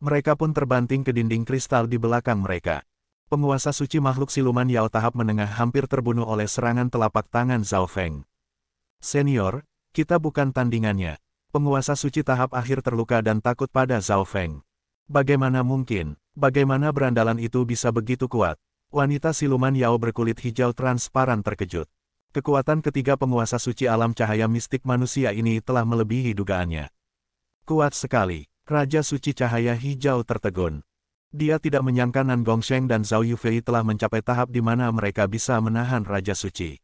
Mereka pun terbanting ke dinding kristal di belakang mereka. Penguasa suci makhluk Siluman Yao tahap menengah hampir terbunuh oleh serangan telapak tangan Zhao Feng. Senior, kita bukan tandingannya. Penguasa suci tahap akhir terluka dan takut pada Zhao Feng. Bagaimana mungkin? Bagaimana berandalan itu bisa begitu kuat? Wanita Siluman Yao berkulit hijau transparan terkejut. Kekuatan ketiga penguasa suci alam cahaya mistik manusia ini telah melebihi dugaannya. Kuat sekali. Raja suci cahaya hijau tertegun. Dia tidak menyangka Nan Gongsheng dan Zhao Yufei telah mencapai tahap di mana mereka bisa menahan Raja Suci.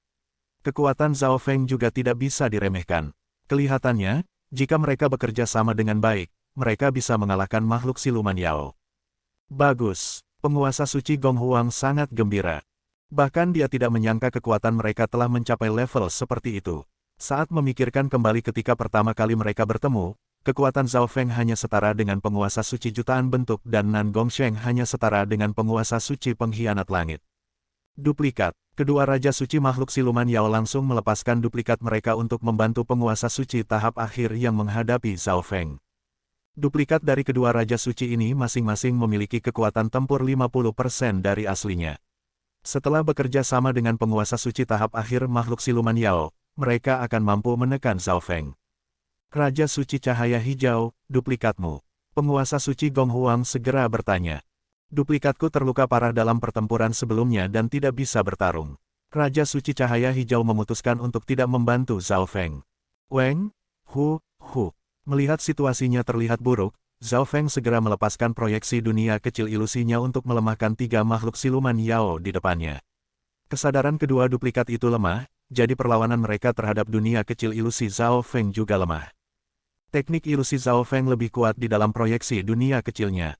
Kekuatan Zhao Feng juga tidak bisa diremehkan. Kelihatannya, jika mereka bekerja sama dengan baik, mereka bisa mengalahkan makhluk Siluman Yao. Bagus, penguasa suci Gong Huang sangat gembira. Bahkan dia tidak menyangka kekuatan mereka telah mencapai level seperti itu. Saat memikirkan kembali ketika pertama kali mereka bertemu, kekuatan Zhao Feng hanya setara dengan penguasa suci jutaan bentuk dan Nan Gongsheng hanya setara dengan penguasa suci pengkhianat langit. Duplikat. Kedua Raja Suci makhluk Siluman Yao langsung melepaskan duplikat mereka untuk membantu penguasa suci tahap akhir yang menghadapi Zhao Feng. Duplikat dari kedua Raja Suci ini masing-masing memiliki kekuatan tempur 50% dari aslinya. Setelah bekerja sama dengan penguasa suci tahap akhir makhluk Siluman Yao, mereka akan mampu menekan Zhao Feng. Raja Suci Cahaya Hijau, duplikatmu. Penguasa suci Gong Huang segera bertanya. Duplikatku terluka parah dalam pertempuran sebelumnya dan tidak bisa bertarung. Raja Suci Cahaya Hijau memutuskan untuk tidak membantu Zhao Feng. Weng, hu. Melihat situasinya terlihat buruk, Zhao Feng segera melepaskan proyeksi dunia kecil ilusinya untuk melemahkan 3 makhluk Siluman Yao di depannya. Kesadaran kedua duplikat itu lemah, jadi perlawanan mereka terhadap dunia kecil ilusi Zhao Feng juga lemah. Teknik ilusi Zhao Feng lebih kuat di dalam proyeksi dunia kecilnya.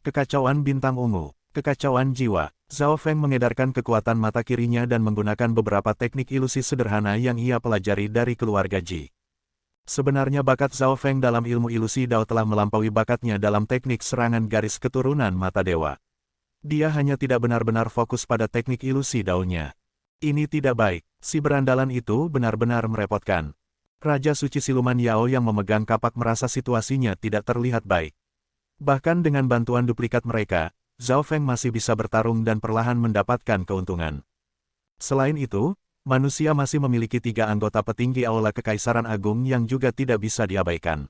Kekacauan bintang ungu, kekacauan jiwa. Zhao Feng mengedarkan kekuatan mata kirinya dan menggunakan beberapa teknik ilusi sederhana yang ia pelajari dari keluarga Ji. Sebenarnya bakat Zhao Feng dalam ilmu ilusi Dao telah melampaui bakatnya dalam teknik serangan garis keturunan mata dewa. Dia hanya tidak benar-benar fokus pada teknik ilusi Dao-nya. Ini tidak baik, si berandalan itu benar-benar merepotkan. Raja Suci Siluman Yao yang memegang kapak merasa situasinya tidak terlihat baik. Bahkan dengan bantuan duplikat mereka, Zhao Feng masih bisa bertarung dan perlahan mendapatkan keuntungan. Selain itu, manusia masih memiliki 3 anggota petinggi Aula Kekaisaran Agung yang juga tidak bisa diabaikan.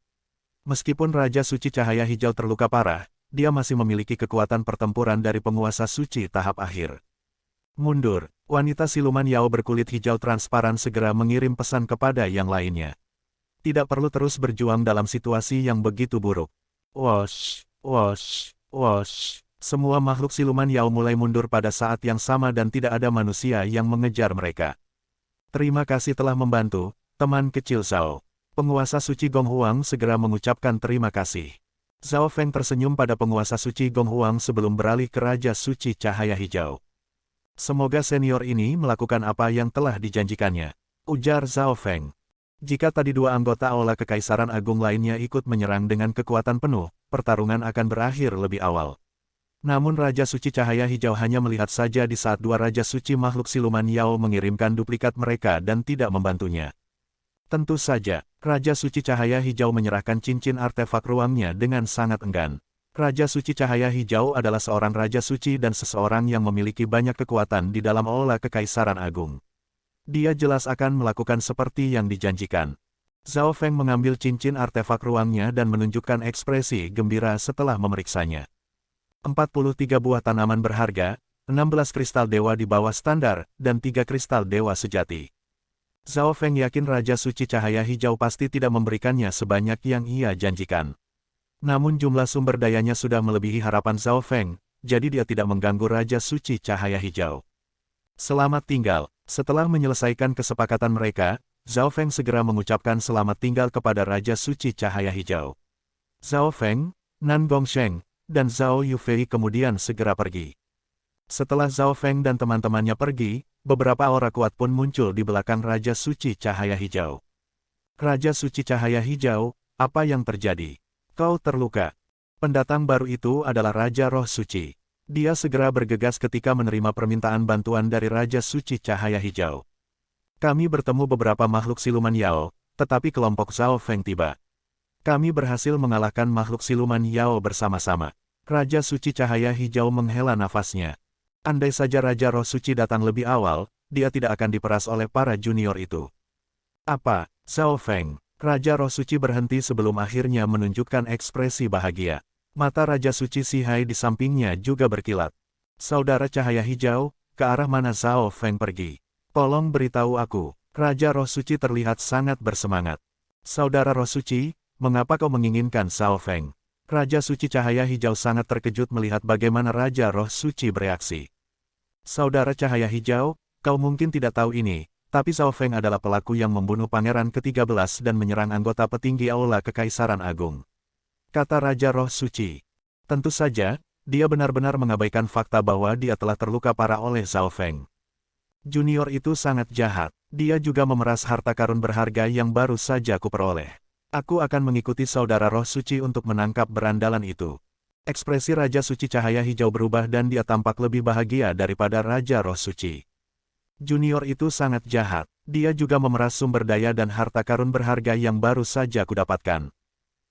Meskipun Raja Suci Cahaya Hijau terluka parah, dia masih memiliki kekuatan pertempuran dari penguasa suci tahap akhir. Mundur, wanita siluman Yao berkulit hijau transparan segera mengirim pesan kepada yang lainnya. Tidak perlu terus berjuang dalam situasi yang begitu buruk. Wosh, wosh, wosh. Semua makhluk siluman Yao mulai mundur pada saat yang sama dan tidak ada manusia yang mengejar mereka. Terima kasih telah membantu, teman kecil Zhao. Penguasa suci Gong Huang segera mengucapkan terima kasih. Zhao Feng tersenyum pada penguasa suci Gong Huang sebelum beralih ke Raja Suci Cahaya Hijau. Semoga senior ini melakukan apa yang telah dijanjikannya, ujar Zhao Feng. Jika tadi 2 anggota Aula Kekaisaran Agung lainnya ikut menyerang dengan kekuatan penuh, pertarungan akan berakhir lebih awal. Namun Raja Suci Cahaya Hijau hanya melihat saja di saat 2 Raja Suci makhluk siluman Yao mengirimkan duplikat mereka dan tidak membantunya. Tentu saja, Raja Suci Cahaya Hijau menyerahkan cincin artefak ruangnya dengan sangat enggan. Raja Suci Cahaya Hijau adalah seorang Raja Suci dan seseorang yang memiliki banyak kekuatan di dalam Aula Kekaisaran Agung. Dia jelas akan melakukan seperti yang dijanjikan. Zhao Feng mengambil cincin artefak ruangnya dan menunjukkan ekspresi gembira setelah memeriksanya. 43 buah tanaman berharga, 16 kristal dewa di bawah standar, dan 3 kristal dewa sejati. Zhao Feng yakin Raja Suci Cahaya Hijau pasti tidak memberikannya sebanyak yang ia janjikan. Namun jumlah sumber dayanya sudah melebihi harapan Zhao Feng, jadi dia tidak mengganggu Raja Suci Cahaya Hijau. Selamat tinggal. Setelah menyelesaikan kesepakatan mereka, Zhao Feng segera mengucapkan selamat tinggal kepada Raja Suci Cahaya Hijau. Zhao Feng, Nan Gongsheng, dan Zhao Yufei kemudian segera pergi. Setelah Zhao Feng dan teman-temannya pergi, beberapa aura kuat pun muncul di belakang Raja Suci Cahaya Hijau. Raja Suci Cahaya Hijau, apa yang terjadi? Kau terluka. Pendatang baru itu adalah Raja Roh Suci. Dia segera bergegas ketika menerima permintaan bantuan dari Raja Suci Cahaya Hijau. Kami bertemu beberapa makhluk siluman Yao, tetapi kelompok Zhao Feng tiba. Kami berhasil mengalahkan makhluk siluman Yao bersama-sama. Raja Suci Cahaya Hijau menghela nafasnya. Andai saja Raja Roh Suci datang lebih awal, dia tidak akan diperas oleh para junior itu. Apa, Zhao Feng? Raja Roh Suci berhenti sebelum akhirnya menunjukkan ekspresi bahagia. Mata Raja Suci Sihai di sampingnya juga berkilat. Saudara Cahaya Hijau, ke arah mana Zhao Feng pergi? Tolong beritahu aku. Raja Roh Suci terlihat sangat bersemangat. Saudara Roh Suci, mengapa kau menginginkan Zhao Feng? Raja Suci Cahaya Hijau sangat terkejut melihat bagaimana Raja Roh Suci bereaksi. Saudara Cahaya Hijau, kau mungkin tidak tahu ini, tapi Zhao Feng adalah pelaku yang membunuh Pangeran ke-13 dan menyerang anggota petinggi Aula Kekaisaran Agung. Kata Raja Roh Suci. Tentu saja, dia benar-benar mengabaikan fakta bahwa dia telah terluka parah oleh Zhao Feng. Junior itu sangat jahat. Dia juga memeras harta karun berharga yang baru saja kuperoleh. Aku akan mengikuti Saudara Roh Suci untuk menangkap berandalan itu. Ekspresi Raja Suci Cahaya Hijau berubah dan dia tampak lebih bahagia daripada Raja Roh Suci. Junior itu sangat jahat. Dia juga memeras sumber daya dan harta karun berharga yang baru saja kudapatkan.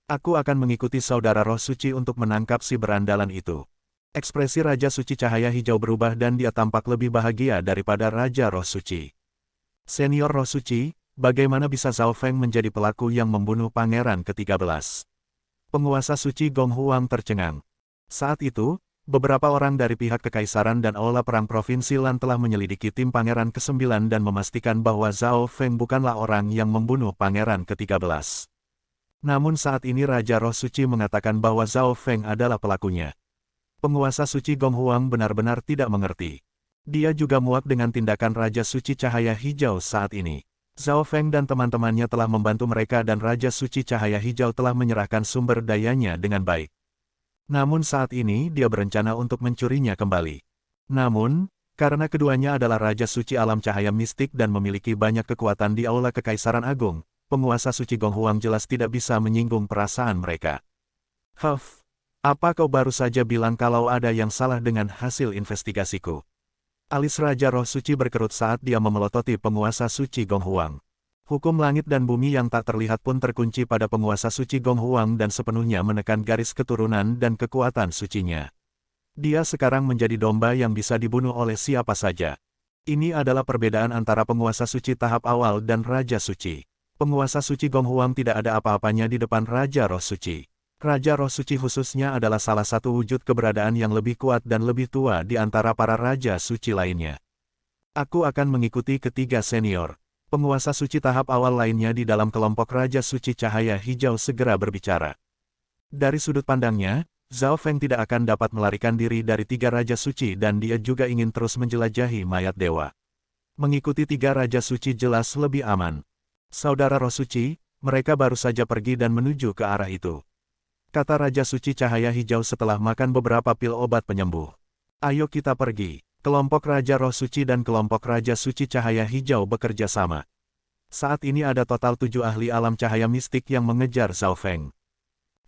Aku akan mengikuti Saudara Roh Suci untuk menangkap si berandalan itu. Ekspresi Raja Suci Cahaya Hijau berubah dan dia tampak lebih bahagia daripada Raja Roh Suci. Senior Roh Suci, bagaimana bisa Zhao Feng menjadi pelaku yang membunuh Pangeran ke-13? Penguasa Suci Gong Huang tercengang. Saat itu, beberapa orang dari pihak Kekaisaran dan Aula Perang Provinsi Lan telah menyelidiki tim Pangeran ke-9 dan memastikan bahwa Zhao Feng bukanlah orang yang membunuh Pangeran ke-13. Namun saat ini Raja Roh Suci mengatakan bahwa Zhao Feng adalah pelakunya. Penguasa Suci Gong Huang benar-benar tidak mengerti. Dia juga muak dengan tindakan Raja Suci Cahaya Hijau saat ini. Zhao Feng dan teman-temannya telah membantu mereka dan Raja Suci Cahaya Hijau telah menyerahkan sumber dayanya dengan baik. Namun saat ini dia berencana untuk mencurinya kembali. Namun, karena keduanya adalah Raja Suci Alam Cahaya Mistik dan memiliki banyak kekuatan di Aula Kekaisaran Agung, penguasa Suci Gong Huang jelas tidak bisa menyinggung perasaan mereka. Huff, apa kau baru saja bilang kalau ada yang salah dengan hasil investigasiku? Alis Raja Roh Suci berkerut saat dia memelototi penguasa Suci Gong Huang. Hukum langit dan bumi yang tak terlihat pun terkunci pada penguasa suci Gong Huang dan sepenuhnya menekan garis keturunan dan kekuatan sucinya. Dia sekarang menjadi domba yang bisa dibunuh oleh siapa saja. Ini adalah perbedaan antara penguasa suci tahap awal dan Raja Suci. Penguasa suci Gong Huang tidak ada apa-apanya di depan Raja Roh Suci. Raja Roh Suci khususnya adalah salah satu wujud keberadaan yang lebih kuat dan lebih tua di antara para Raja Suci lainnya. Aku akan mengikuti ketiga senior. Penguasa suci tahap awal lainnya di dalam kelompok Raja Suci Cahaya Hijau segera berbicara. Dari sudut pandangnya, Zhao Feng tidak akan dapat melarikan diri dari tiga Raja Suci dan dia juga ingin terus menjelajahi mayat dewa. Mengikuti tiga Raja Suci jelas lebih aman. Saudara Roh Suci, mereka baru saja pergi dan menuju ke arah itu. Kata Raja Suci Cahaya Hijau setelah makan beberapa pil obat penyembuh. Ayo kita pergi. Kelompok Raja Roh Suci dan kelompok Raja Suci Cahaya Hijau bekerja sama. Saat ini ada total 7 ahli alam cahaya mistik yang mengejar Zhao Feng.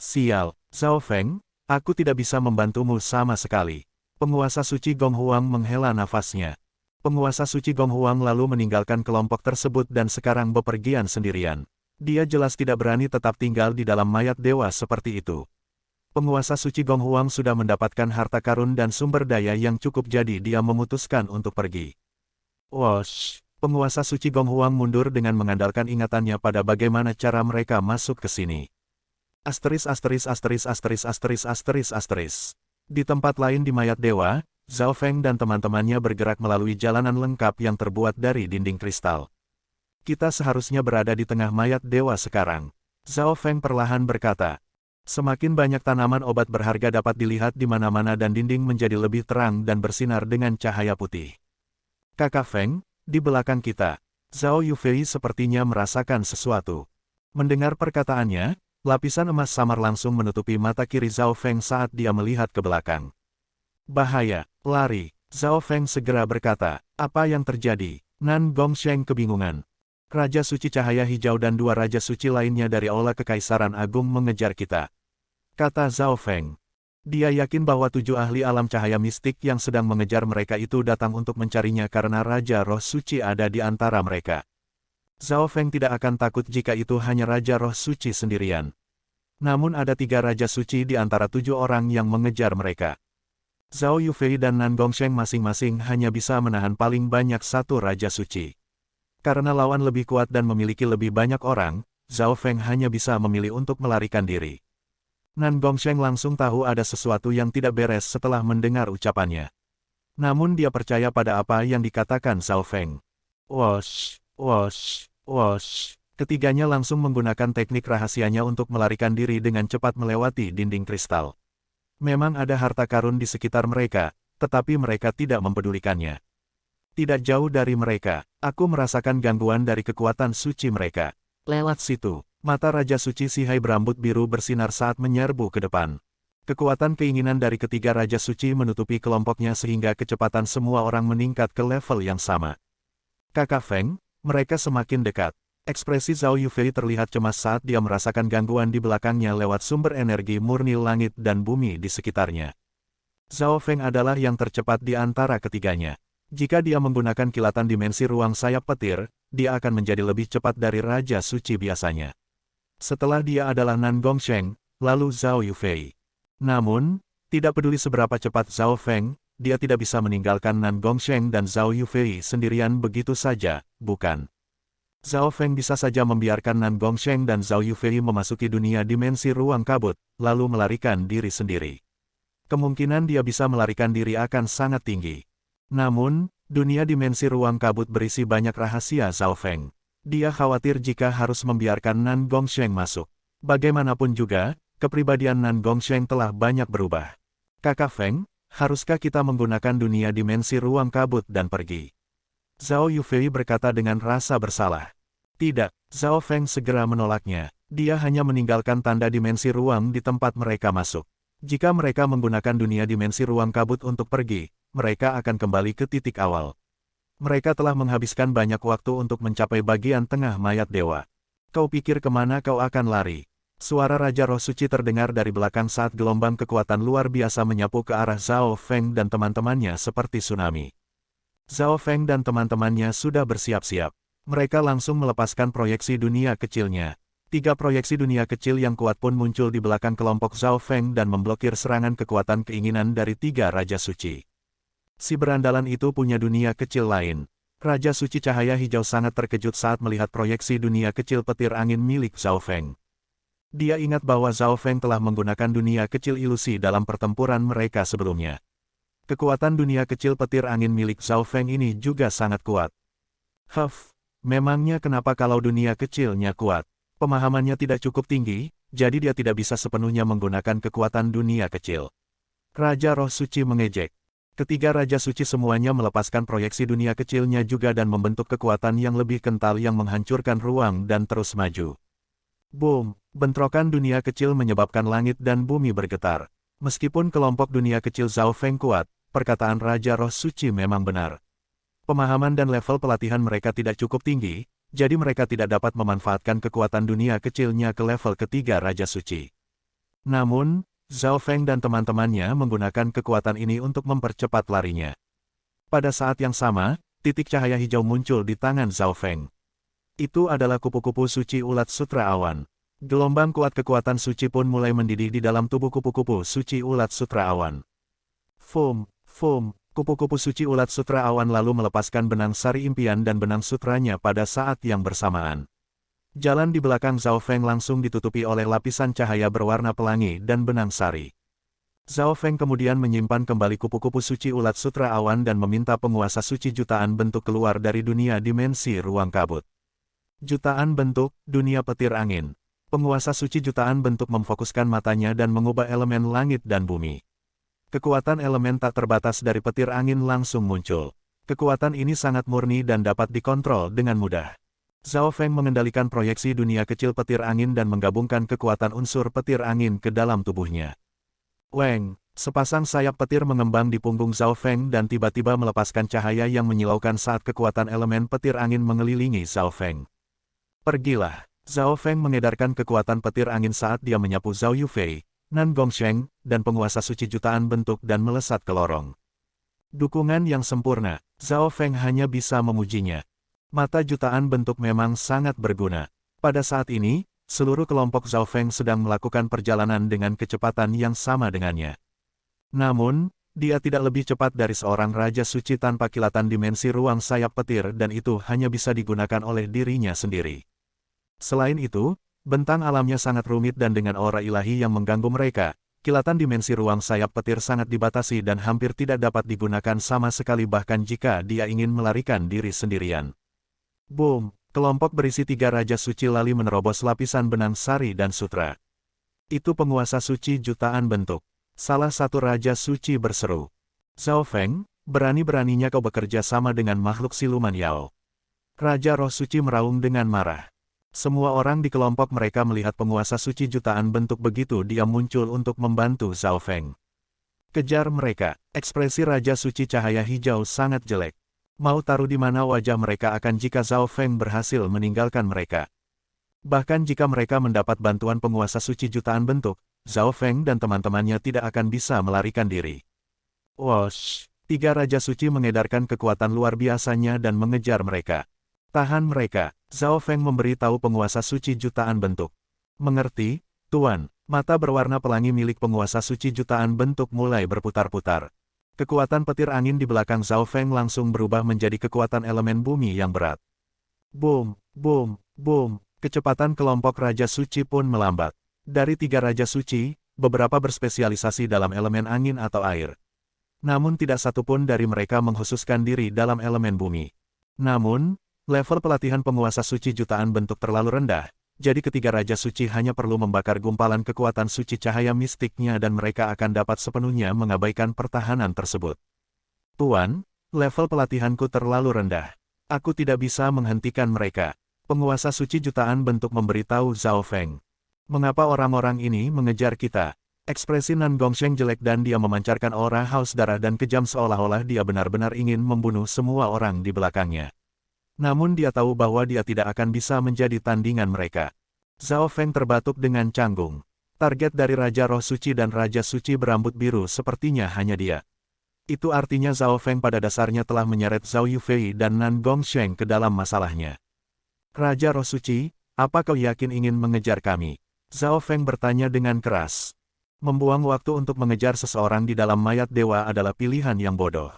Sial, Zhao Feng, aku tidak bisa membantumu sama sekali. Penguasa suci Gong Huang menghela nafasnya. Penguasa suci Gong Huang lalu meninggalkan kelompok tersebut dan sekarang bepergian sendirian. Dia jelas tidak berani tetap tinggal di dalam mayat dewa seperti itu. Penguasa suci Gong Huang sudah mendapatkan harta karun dan sumber daya yang cukup jadi dia memutuskan untuk pergi. Wosh, penguasa suci Gong Huang mundur dengan mengandalkan ingatannya pada bagaimana cara mereka masuk ke sini. Asteris. Di tempat lain di mayat dewa, Zhao Feng dan teman-temannya bergerak melalui jalanan lengkap yang terbuat dari dinding kristal. Kita seharusnya berada di tengah mayat dewa sekarang. Zhao Feng perlahan berkata. Semakin banyak tanaman obat berharga dapat dilihat di mana-mana dan dinding menjadi lebih terang dan bersinar dengan cahaya putih. Kakak Feng, di belakang kita, Zhao Yufei sepertinya merasakan sesuatu. Mendengar perkataannya, lapisan emas samar langsung menutupi mata kiri Zhao Feng saat dia melihat ke belakang. Bahaya, lari, Zhao Feng segera berkata, apa yang terjadi? Nan Gongsheng kebingungan. Raja Suci Cahaya Hijau dan dua Raja Suci lainnya dari Aula Kekaisaran Agung mengejar kita. Kata Zhao Feng. Dia yakin bahwa 7 ahli alam cahaya mistik yang sedang mengejar mereka itu datang untuk mencarinya karena Raja Roh Suci ada di antara mereka. Zhao Feng tidak akan takut jika itu hanya Raja Roh Suci sendirian. Namun ada 3 Raja Suci di antara 7 orang yang mengejar mereka. Zhao Yufei dan Nan Gongsheng masing-masing hanya bisa menahan paling banyak 1 Raja Suci. Karena lawan lebih kuat dan memiliki lebih banyak orang, Zhao Feng hanya bisa memilih untuk melarikan diri. Nan Gongsheng langsung tahu ada sesuatu yang tidak beres setelah mendengar ucapannya. Namun dia percaya pada apa yang dikatakan Zhao Feng. Wosh. Ketiganya langsung menggunakan teknik rahasianya untuk melarikan diri dengan cepat melewati dinding kristal. Memang ada harta karun di sekitar mereka, tetapi mereka tidak mempedulikannya. Tidak jauh dari mereka, aku merasakan gangguan dari kekuatan suci mereka. Lewat situ, mata Raja Suci Sihai berambut biru bersinar saat menyerbu ke depan. Kekuatan keinginan dari ketiga Raja Suci menutupi kelompoknya sehingga kecepatan semua orang meningkat ke level yang sama. Kakak Feng, mereka semakin dekat. Ekspresi Zhao Yufei terlihat cemas saat dia merasakan gangguan di belakangnya lewat sumber energi murni langit dan bumi di sekitarnya. Zhao Feng adalah yang tercepat di antara ketiganya. Jika dia menggunakan kilatan dimensi ruang sayap petir, dia akan menjadi lebih cepat dari Raja Suci biasanya. Setelah dia adalah Nan Gongsheng, lalu Zhao Yufei. Namun, tidak peduli seberapa cepat Zhao Feng, dia tidak bisa meninggalkan Nan Gongsheng dan Zhao Yufei sendirian begitu saja, bukan? Zhao Feng bisa saja membiarkan Nan Gongsheng dan Zhao Yufei memasuki dunia dimensi ruang kabut, lalu melarikan diri sendiri. Kemungkinan dia bisa melarikan diri akan sangat tinggi. Namun, dunia dimensi ruang kabut berisi banyak rahasia Zhao Feng. Dia khawatir jika harus membiarkan Nan Gongsheng masuk. Bagaimanapun juga, kepribadian Nan Gongsheng telah banyak berubah. Kakak Feng, haruskah kita menggunakan dunia dimensi ruang kabut dan pergi? Zhao Yufei berkata dengan rasa bersalah. Tidak, Zhao Feng segera menolaknya. Dia hanya meninggalkan tanda dimensi ruang di tempat mereka masuk. Jika mereka menggunakan dunia dimensi ruang kabut untuk pergi, mereka akan kembali ke titik awal. Mereka telah menghabiskan banyak waktu untuk mencapai bagian tengah mayat dewa. Kau pikir kemana kau akan lari? Suara Raja Roh Suci terdengar dari belakang saat gelombang kekuatan luar biasa menyapu ke arah Zhao Feng dan teman-temannya seperti tsunami. Zhao Feng dan teman-temannya sudah bersiap-siap. Mereka langsung melepaskan proyeksi dunia kecilnya. 3 proyeksi dunia kecil yang kuat pun muncul di belakang kelompok Zhao Feng dan memblokir serangan kekuatan keinginan dari 3 Raja Suci. Si berandalan itu punya dunia kecil lain. Raja Suci Cahaya Hijau sangat terkejut saat melihat proyeksi dunia kecil petir angin milik Zhao Feng. Dia ingat bahwa Zhao Feng telah menggunakan dunia kecil ilusi dalam pertempuran mereka sebelumnya. Kekuatan dunia kecil petir angin milik Zhao Feng ini juga sangat kuat. Memangnya kenapa kalau dunia kecilnya kuat? Pemahamannya tidak cukup tinggi, jadi dia tidak bisa sepenuhnya menggunakan kekuatan dunia kecil. Raja Roh Suci mengejek. Ketiga Raja Suci semuanya melepaskan proyeksi dunia kecilnya juga dan membentuk kekuatan yang lebih kental yang menghancurkan ruang dan terus maju. Boom! Bentrokan dunia kecil menyebabkan langit dan bumi bergetar. Meskipun kelompok dunia kecil Zhao Feng kuat, perkataan Raja Roh Suci memang benar. Pemahaman dan level pelatihan mereka tidak cukup tinggi, jadi mereka tidak dapat memanfaatkan kekuatan dunia kecilnya ke level ketiga Raja Suci. Namun, Zhao Feng dan teman-temannya menggunakan kekuatan ini untuk mempercepat larinya. Pada saat yang sama, titik cahaya hijau muncul di tangan Zhao Feng. Itu adalah kupu-kupu suci ulat sutra awan. Gelombang kuat kekuatan suci pun mulai mendidih di dalam tubuh kupu-kupu suci ulat sutra awan. Kupu-kupu suci ulat sutra awan lalu melepaskan benang sari impian dan benang sutranya pada saat yang bersamaan. Jalan di belakang Zhao Feng langsung ditutupi oleh lapisan cahaya berwarna pelangi dan benang sari. Zhao Feng kemudian menyimpan kembali kupu-kupu suci ulat sutra awan dan meminta penguasa suci jutaan bentuk keluar dari dunia dimensi ruang kabut. Jutaan bentuk, dunia petir angin. Penguasa suci jutaan bentuk memfokuskan matanya dan mengubah elemen langit dan bumi. Kekuatan elemen tak terbatas dari petir angin langsung muncul. Kekuatan ini sangat murni dan dapat dikontrol dengan mudah. Zhao Feng mengendalikan proyeksi dunia kecil petir angin dan menggabungkan kekuatan unsur petir angin ke dalam tubuhnya. Sepasang sayap petir mengembang di punggung Zhao Feng dan tiba-tiba melepaskan cahaya yang menyilaukan saat kekuatan elemen petir angin mengelilingi Zhao Feng. Pergilah. Zhao Feng mengedarkan kekuatan petir angin saat dia menyapu Zhao Yufei, Nan Gongsheng, dan penguasa suci jutaan bentuk dan melesat ke lorong. Dukungan yang sempurna, Zhao Feng hanya bisa memujinya. Mata jutaan bentuk memang sangat berguna. Pada saat ini, seluruh kelompok Zhao Feng sedang melakukan perjalanan dengan kecepatan yang sama dengannya. Namun, dia tidak lebih cepat dari seorang Raja Suci tanpa kilatan dimensi ruang sayap petir dan itu hanya bisa digunakan oleh dirinya sendiri. Selain itu, bentang alamnya sangat rumit dan dengan aura ilahi yang mengganggu mereka, kilatan dimensi ruang sayap petir sangat dibatasi dan hampir tidak dapat digunakan sama sekali bahkan jika dia ingin melarikan diri sendirian. Boom! Kelompok berisi 3 Raja Suci lali menerobos lapisan benang sari dan sutra. Itu penguasa suci jutaan bentuk. Salah satu Raja Suci berseru. Zhao Feng, berani-beraninya kau bekerja sama dengan makhluk siluman Yao. Raja Roh Suci meraung dengan marah. Semua orang di kelompok mereka melihat penguasa suci jutaan bentuk begitu dia muncul untuk membantu Zhao Feng. Kejar mereka, ekspresi Raja Suci Cahaya Hijau sangat jelek. Mau taruh di mana wajah mereka akan jika Zhao Feng berhasil meninggalkan mereka. Bahkan jika mereka mendapat bantuan penguasa suci jutaan bentuk, Zhao Feng dan teman-temannya tidak akan bisa melarikan diri. Wosh! 3 Raja Suci mengedarkan kekuatan luar biasanya dan mengejar mereka. Tahan mereka, Zhao Feng memberitahu penguasa suci jutaan bentuk. Mengerti, Tuan? Mata berwarna pelangi milik penguasa suci jutaan bentuk mulai berputar-putar. Kekuatan petir angin di belakang Zhao Feng langsung berubah menjadi kekuatan elemen bumi yang berat. Boom, boom, boom. Kecepatan kelompok Raja Suci pun melambat. Dari 3 Raja Suci, beberapa berspesialisasi dalam elemen angin atau air. Namun tidak satupun dari mereka mengkhususkan diri dalam elemen bumi. Namun, level pelatihan penguasa suci jutaan bentuk terlalu rendah, jadi ketiga Raja Suci hanya perlu membakar gumpalan kekuatan suci cahaya mistiknya dan mereka akan dapat sepenuhnya mengabaikan pertahanan tersebut. Tuan, level pelatihanku terlalu rendah. Aku tidak bisa menghentikan mereka. Penguasa suci jutaan bentuk memberitahu Zhao Feng. Mengapa orang-orang ini mengejar kita? Ekspresi Nan Gongsheng jelek dan dia memancarkan aura haus darah dan kejam seolah-olah dia benar-benar ingin membunuh semua orang di belakangnya. Namun dia tahu bahwa dia tidak akan bisa menjadi tandingan mereka. Zhao Feng terbatuk dengan canggung. Target dari Raja Roh Suci dan Raja Suci berambut biru sepertinya hanya dia. Itu artinya Zhao Feng pada dasarnya telah menyeret Zhao Yufei dan Nan Gongsheng ke dalam masalahnya. Raja Roh Suci, apa kau yakin ingin mengejar kami? Zhao Feng bertanya dengan keras. Membuang waktu untuk mengejar seseorang di dalam mayat dewa adalah pilihan yang bodoh.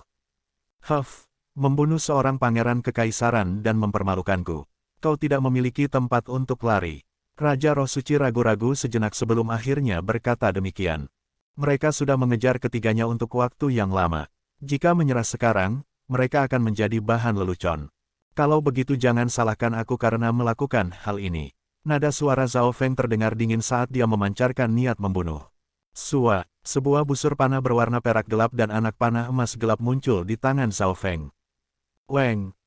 Membunuh seorang pangeran kekaisaran dan mempermalukanku. Kau tidak memiliki tempat untuk lari. Raja Roh Suci ragu-ragu sejenak sebelum akhirnya berkata demikian. Mereka sudah mengejar ketiganya untuk waktu yang lama. Jika menyerah sekarang, mereka akan menjadi bahan lelucon. Kalau begitu jangan salahkan aku karena melakukan hal ini. Nada suara Zhao Feng terdengar dingin saat dia memancarkan niat membunuh. Sebuah busur panah berwarna perak gelap dan anak panah emas gelap muncul di tangan Zhao Feng.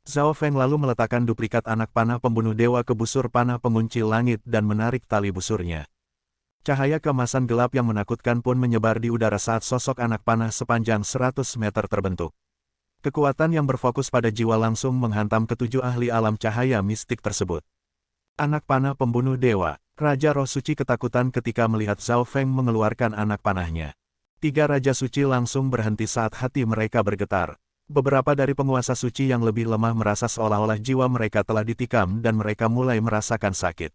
Zhao Feng lalu meletakkan duplikat anak panah pembunuh dewa ke busur panah pengunci langit dan menarik tali busurnya. Cahaya keemasan gelap yang menakutkan pun menyebar di udara saat sosok anak panah sepanjang 100 meter terbentuk. Kekuatan yang berfokus pada jiwa langsung menghantam ketujuh ahli alam cahaya mistik tersebut. Anak panah pembunuh dewa. Raja Roh Suci ketakutan ketika melihat Zhao Feng mengeluarkan anak panahnya. Tiga Raja Suci langsung berhenti saat hati mereka bergetar. Beberapa dari penguasa suci yang lebih lemah merasa seolah-olah jiwa mereka telah ditikam dan mereka mulai merasakan sakit.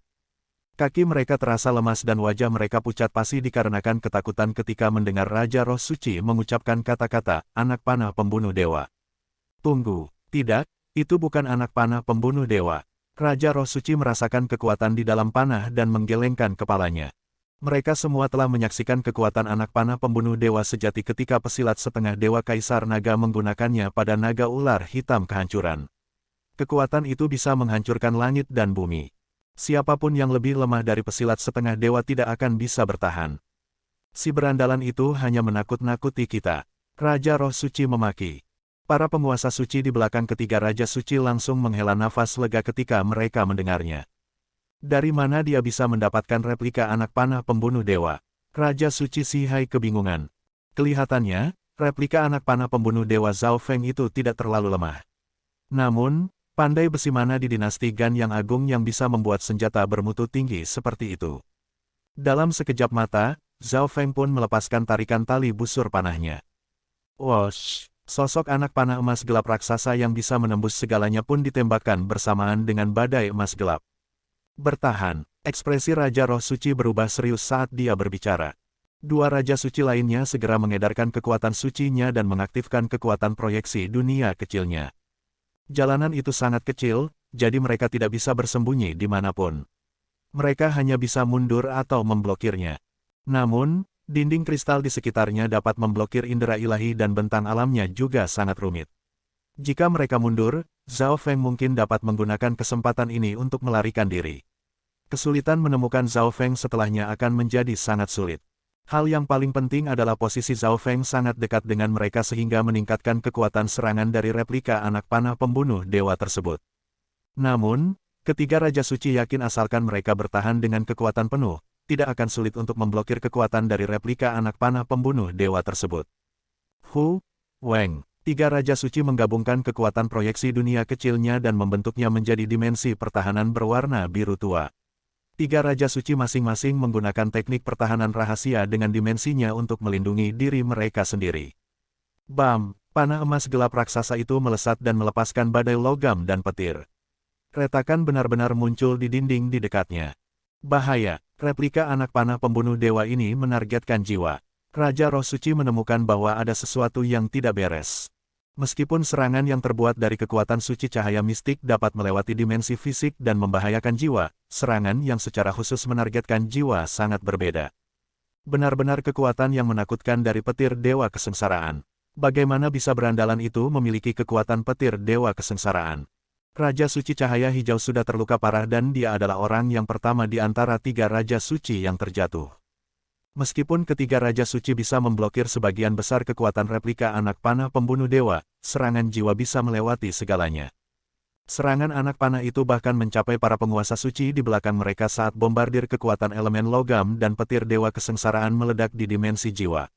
Kaki mereka terasa lemas dan wajah mereka pucat pasi dikarenakan ketakutan ketika mendengar Raja Roh Suci mengucapkan kata-kata, anak panah pembunuh dewa. Tunggu, tidak, itu bukan anak panah pembunuh dewa. Raja Roh Suci merasakan kekuatan di dalam panah dan menggelengkan kepalanya. Mereka semua telah menyaksikan kekuatan anak panah pembunuh dewa sejati ketika pesilat setengah dewa Kaisar Naga menggunakannya pada naga ular hitam kehancuran. Kekuatan itu bisa menghancurkan langit dan bumi. Siapapun yang lebih lemah dari pesilat setengah dewa tidak akan bisa bertahan. Si berandalan itu hanya menakut-nakuti kita. Raja Roh Suci memaki. Para penguasa suci di belakang ketiga Raja Suci langsung menghela nafas lega ketika mereka mendengarnya. Dari mana dia bisa mendapatkan replika anak panah pembunuh dewa? Raja Suci Sihai kebingungan. Kelihatannya, replika anak panah pembunuh dewa Zhao Feng itu tidak terlalu lemah. Namun, pandai besi mana di dinasti Gan yang agung yang bisa membuat senjata bermutu tinggi seperti itu? Dalam sekejap mata, Zhao Feng pun melepaskan tarikan tali busur panahnya. Wosh! Sosok anak panah emas gelap raksasa yang bisa menembus segalanya pun ditembakkan bersamaan dengan badai emas gelap. Bertahan, ekspresi Raja Roh Suci berubah serius saat dia berbicara. Dua Raja Suci lainnya segera mengedarkan kekuatan sucinya dan mengaktifkan kekuatan proyeksi dunia kecilnya. Jalanan itu sangat kecil, jadi mereka tidak bisa bersembunyi dimanapun. Mereka hanya bisa mundur atau memblokirnya. Namun, dinding kristal di sekitarnya dapat memblokir indera ilahi dan bentang alamnya juga sangat rumit. Jika mereka mundur, Zhao Feng mungkin dapat menggunakan kesempatan ini untuk melarikan diri. Kesulitan menemukan Zhao Feng setelahnya akan menjadi sangat sulit. Hal yang paling penting adalah posisi Zhao Feng sangat dekat dengan mereka sehingga meningkatkan kekuatan serangan dari replika anak panah pembunuh dewa tersebut. Namun, ketiga Raja Suci yakin asalkan mereka bertahan dengan kekuatan penuh, tidak akan sulit untuk memblokir kekuatan dari replika anak panah pembunuh dewa tersebut. Tiga Raja Suci menggabungkan kekuatan proyeksi dunia kecilnya dan membentuknya menjadi dimensi pertahanan berwarna biru tua. Tiga Raja Suci masing-masing menggunakan teknik pertahanan rahasia dengan dimensinya untuk melindungi diri mereka sendiri. Bam! Panah emas gelap raksasa itu melesat dan melepaskan badai logam dan petir. Retakan benar-benar muncul di dinding di dekatnya. Bahaya! Replika anak panah pembunuh dewa ini menargetkan jiwa. Raja Roh Suci menemukan bahwa ada sesuatu yang tidak beres. Meskipun serangan yang terbuat dari kekuatan suci cahaya mistik dapat melewati dimensi fisik dan membahayakan jiwa, serangan yang secara khusus menargetkan jiwa sangat berbeda. Benar-benar kekuatan yang menakutkan dari petir dewa kesengsaraan. Bagaimana bisa berandalan itu memiliki kekuatan petir dewa kesengsaraan? Raja Suci Cahaya Hijau sudah terluka parah dan dia adalah orang yang pertama di antara tiga Raja Suci yang terjatuh. Meskipun ketiga Raja Suci bisa memblokir sebagian besar kekuatan replika anak panah pembunuh dewa, serangan jiwa bisa melewati segalanya. Serangan anak panah itu bahkan mencapai para penguasa suci di belakang mereka saat bombardir kekuatan elemen logam dan petir dewa kesengsaraan meledak di dimensi jiwa.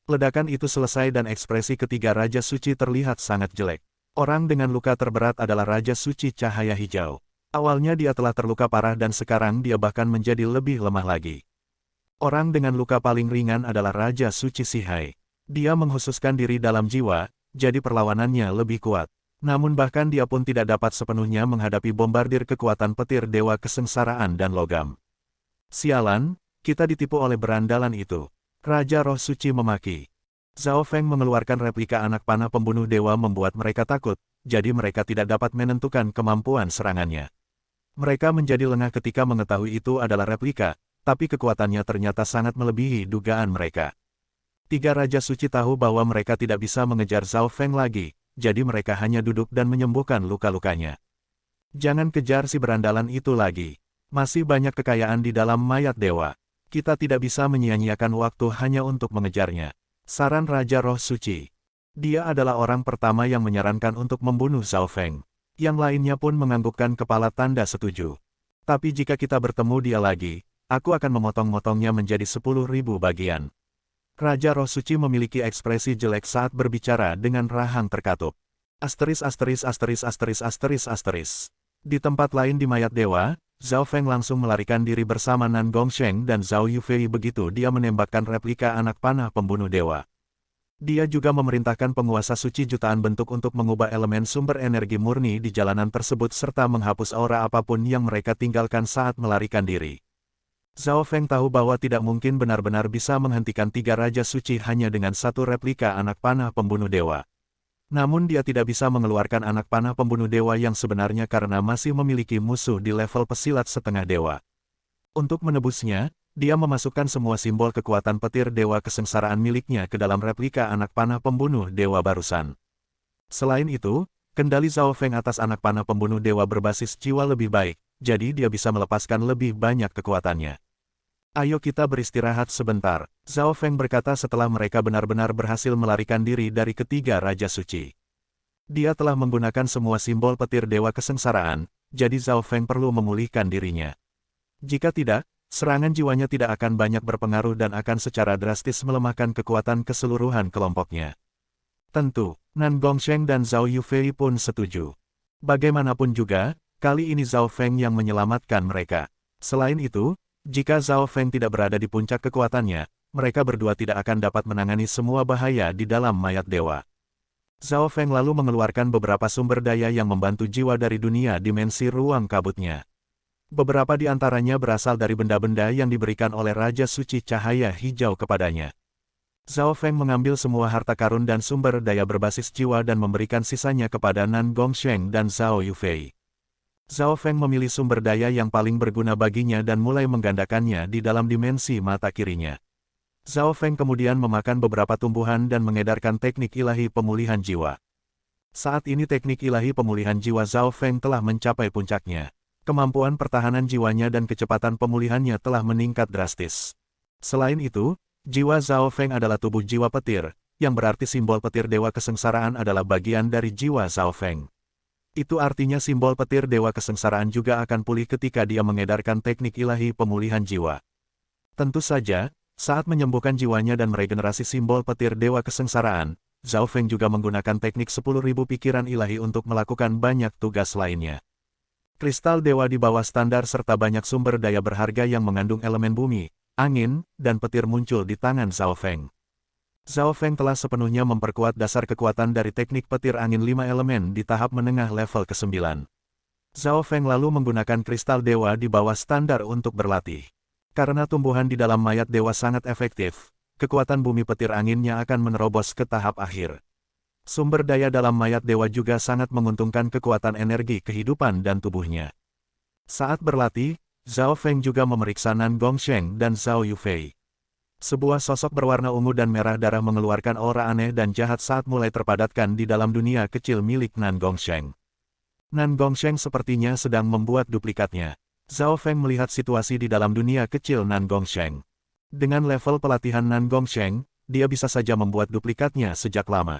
Ledakan itu selesai dan ekspresi ketiga Raja Suci terlihat sangat jelek. Orang dengan luka terberat adalah Raja Suci Cahaya Hijau. Awalnya dia telah terluka parah dan sekarang dia bahkan menjadi lebih lemah lagi. Orang dengan luka paling ringan adalah Raja Suci Sihai. Dia menghususkan diri dalam jiwa, jadi perlawanannya lebih kuat. Namun bahkan dia pun tidak dapat sepenuhnya menghadapi bombardir kekuatan petir Dewa Kesengsaraan dan Logam. Sialan, kita ditipu oleh berandalan itu. Raja Roh Suci memaki. Zhao Feng mengeluarkan replika anak panah pembunuh dewa membuat mereka takut, jadi mereka tidak dapat menentukan kemampuan serangannya. Mereka menjadi lengah ketika mengetahui itu adalah replika, tapi kekuatannya ternyata sangat melebihi dugaan mereka. Tiga Raja Suci tahu bahwa mereka tidak bisa mengejar Zhao Feng lagi, jadi mereka hanya duduk dan menyembuhkan luka-lukanya. Jangan kejar si berandalan itu lagi. Masih banyak kekayaan di dalam mayat dewa. Kita tidak bisa menyia-nyiakan waktu hanya untuk mengejarnya. Saran Raja Roh Suci. Dia adalah orang pertama yang menyarankan untuk membunuh Zhao Feng. Yang lainnya pun menganggukkan kepala tanda setuju. Tapi jika kita bertemu dia lagi, aku akan memotong-motongnya menjadi 10.000 bagian. Raja Roh Suci memiliki ekspresi jelek saat berbicara dengan rahang terkatup. Asteris asteris asteris asteris asteris asteris. Di tempat lain di mayat dewa, Zhao Feng langsung melarikan diri bersama Nan Gongsheng dan Zhao Yufei begitu dia menembakkan replika anak panah pembunuh dewa. Dia juga memerintahkan penguasa suci jutaan bentuk untuk mengubah elemen sumber energi murni di jalanan tersebut serta menghapus aura apapun yang mereka tinggalkan saat melarikan diri. Zhao Feng tahu bahwa tidak mungkin benar-benar bisa menghentikan tiga Raja Suci hanya dengan satu replika anak panah pembunuh dewa. Namun dia tidak bisa mengeluarkan anak panah pembunuh dewa yang sebenarnya karena masih memiliki musuh di level pesilat setengah dewa. Untuk menebusnya, dia memasukkan semua simbol kekuatan petir Dewa Kesengsaraan miliknya ke dalam replika anak panah pembunuh dewa barusan. Selain itu, kendali Zhao Feng atas anak panah pembunuh dewa berbasis jiwa lebih baik, jadi dia bisa melepaskan lebih banyak kekuatannya. Ayo kita beristirahat sebentar, Zhao Feng berkata setelah mereka benar-benar berhasil melarikan diri dari ketiga Raja Suci. Dia telah menggunakan semua simbol petir Dewa Kesengsaraan, jadi Zhao Feng perlu memulihkan dirinya. Jika tidak, serangan jiwanya tidak akan banyak berpengaruh dan akan secara drastis melemahkan kekuatan keseluruhan kelompoknya. Tentu, Nan Gongsheng dan Zhao Yufei pun setuju. Bagaimanapun juga, kali ini Zhao Feng yang menyelamatkan mereka. Selain itu, jika Zhao Feng tidak berada di puncak kekuatannya, mereka berdua tidak akan dapat menangani semua bahaya di dalam mayat dewa. Zhao Feng lalu mengeluarkan beberapa sumber daya yang membantu jiwa dari dunia dimensi ruang kabutnya. Beberapa di antaranya berasal dari benda-benda yang diberikan oleh Raja Suci Cahaya Hijau kepadanya. Zhao Feng mengambil semua harta karun dan sumber daya berbasis jiwa dan memberikan sisanya kepada Nan Gongsheng dan Zhao Yufei. Zhao Feng memilih sumber daya yang paling berguna baginya dan mulai menggandakannya di dalam dimensi mata kirinya. Zhao Feng kemudian memakan beberapa tumbuhan dan mengedarkan teknik ilahi pemulihan jiwa. Saat ini teknik ilahi pemulihan jiwa Zhao Feng telah mencapai puncaknya. Kemampuan pertahanan jiwanya dan kecepatan pemulihannya telah meningkat drastis. Selain itu, jiwa Zhao Feng adalah tubuh jiwa petir, yang berarti simbol petir Dewa Kesengsaraan adalah bagian dari jiwa Zhao Feng. Itu artinya simbol petir Dewa Kesengsaraan juga akan pulih ketika dia mengedarkan teknik ilahi pemulihan jiwa. Tentu saja, saat menyembuhkan jiwanya dan meregenerasi simbol petir Dewa Kesengsaraan, Zhao Feng juga menggunakan teknik 10.000 pikiran ilahi untuk melakukan banyak tugas lainnya. Kristal dewa di bawah standar serta banyak sumber daya berharga yang mengandung elemen bumi, angin, dan petir muncul di tangan Zhao Feng. Zhao Feng telah sepenuhnya memperkuat dasar kekuatan dari teknik petir angin 5 elemen di tahap menengah level ke-9. Zhao Feng lalu menggunakan kristal dewa di bawah standar untuk berlatih. Karena tumbuhan di dalam mayat dewa sangat efektif, kekuatan bumi petir anginnya akan menerobos ke tahap akhir. Sumber daya dalam mayat dewa juga sangat menguntungkan kekuatan energi kehidupan dan tubuhnya. Saat berlatih, Zhao Feng juga memeriksa Nan Gongsheng dan Zhao Yufei. Sebuah sosok berwarna ungu dan merah darah mengeluarkan aura aneh dan jahat saat mulai terpadatkan di dalam dunia kecil milik Nan Gongsheng. Nan Gongsheng sepertinya sedang membuat duplikatnya. Zhao Feng melihat situasi di dalam dunia kecil Nan Gongsheng. Dengan level pelatihan Nan Gongsheng, dia bisa saja membuat duplikatnya sejak lama.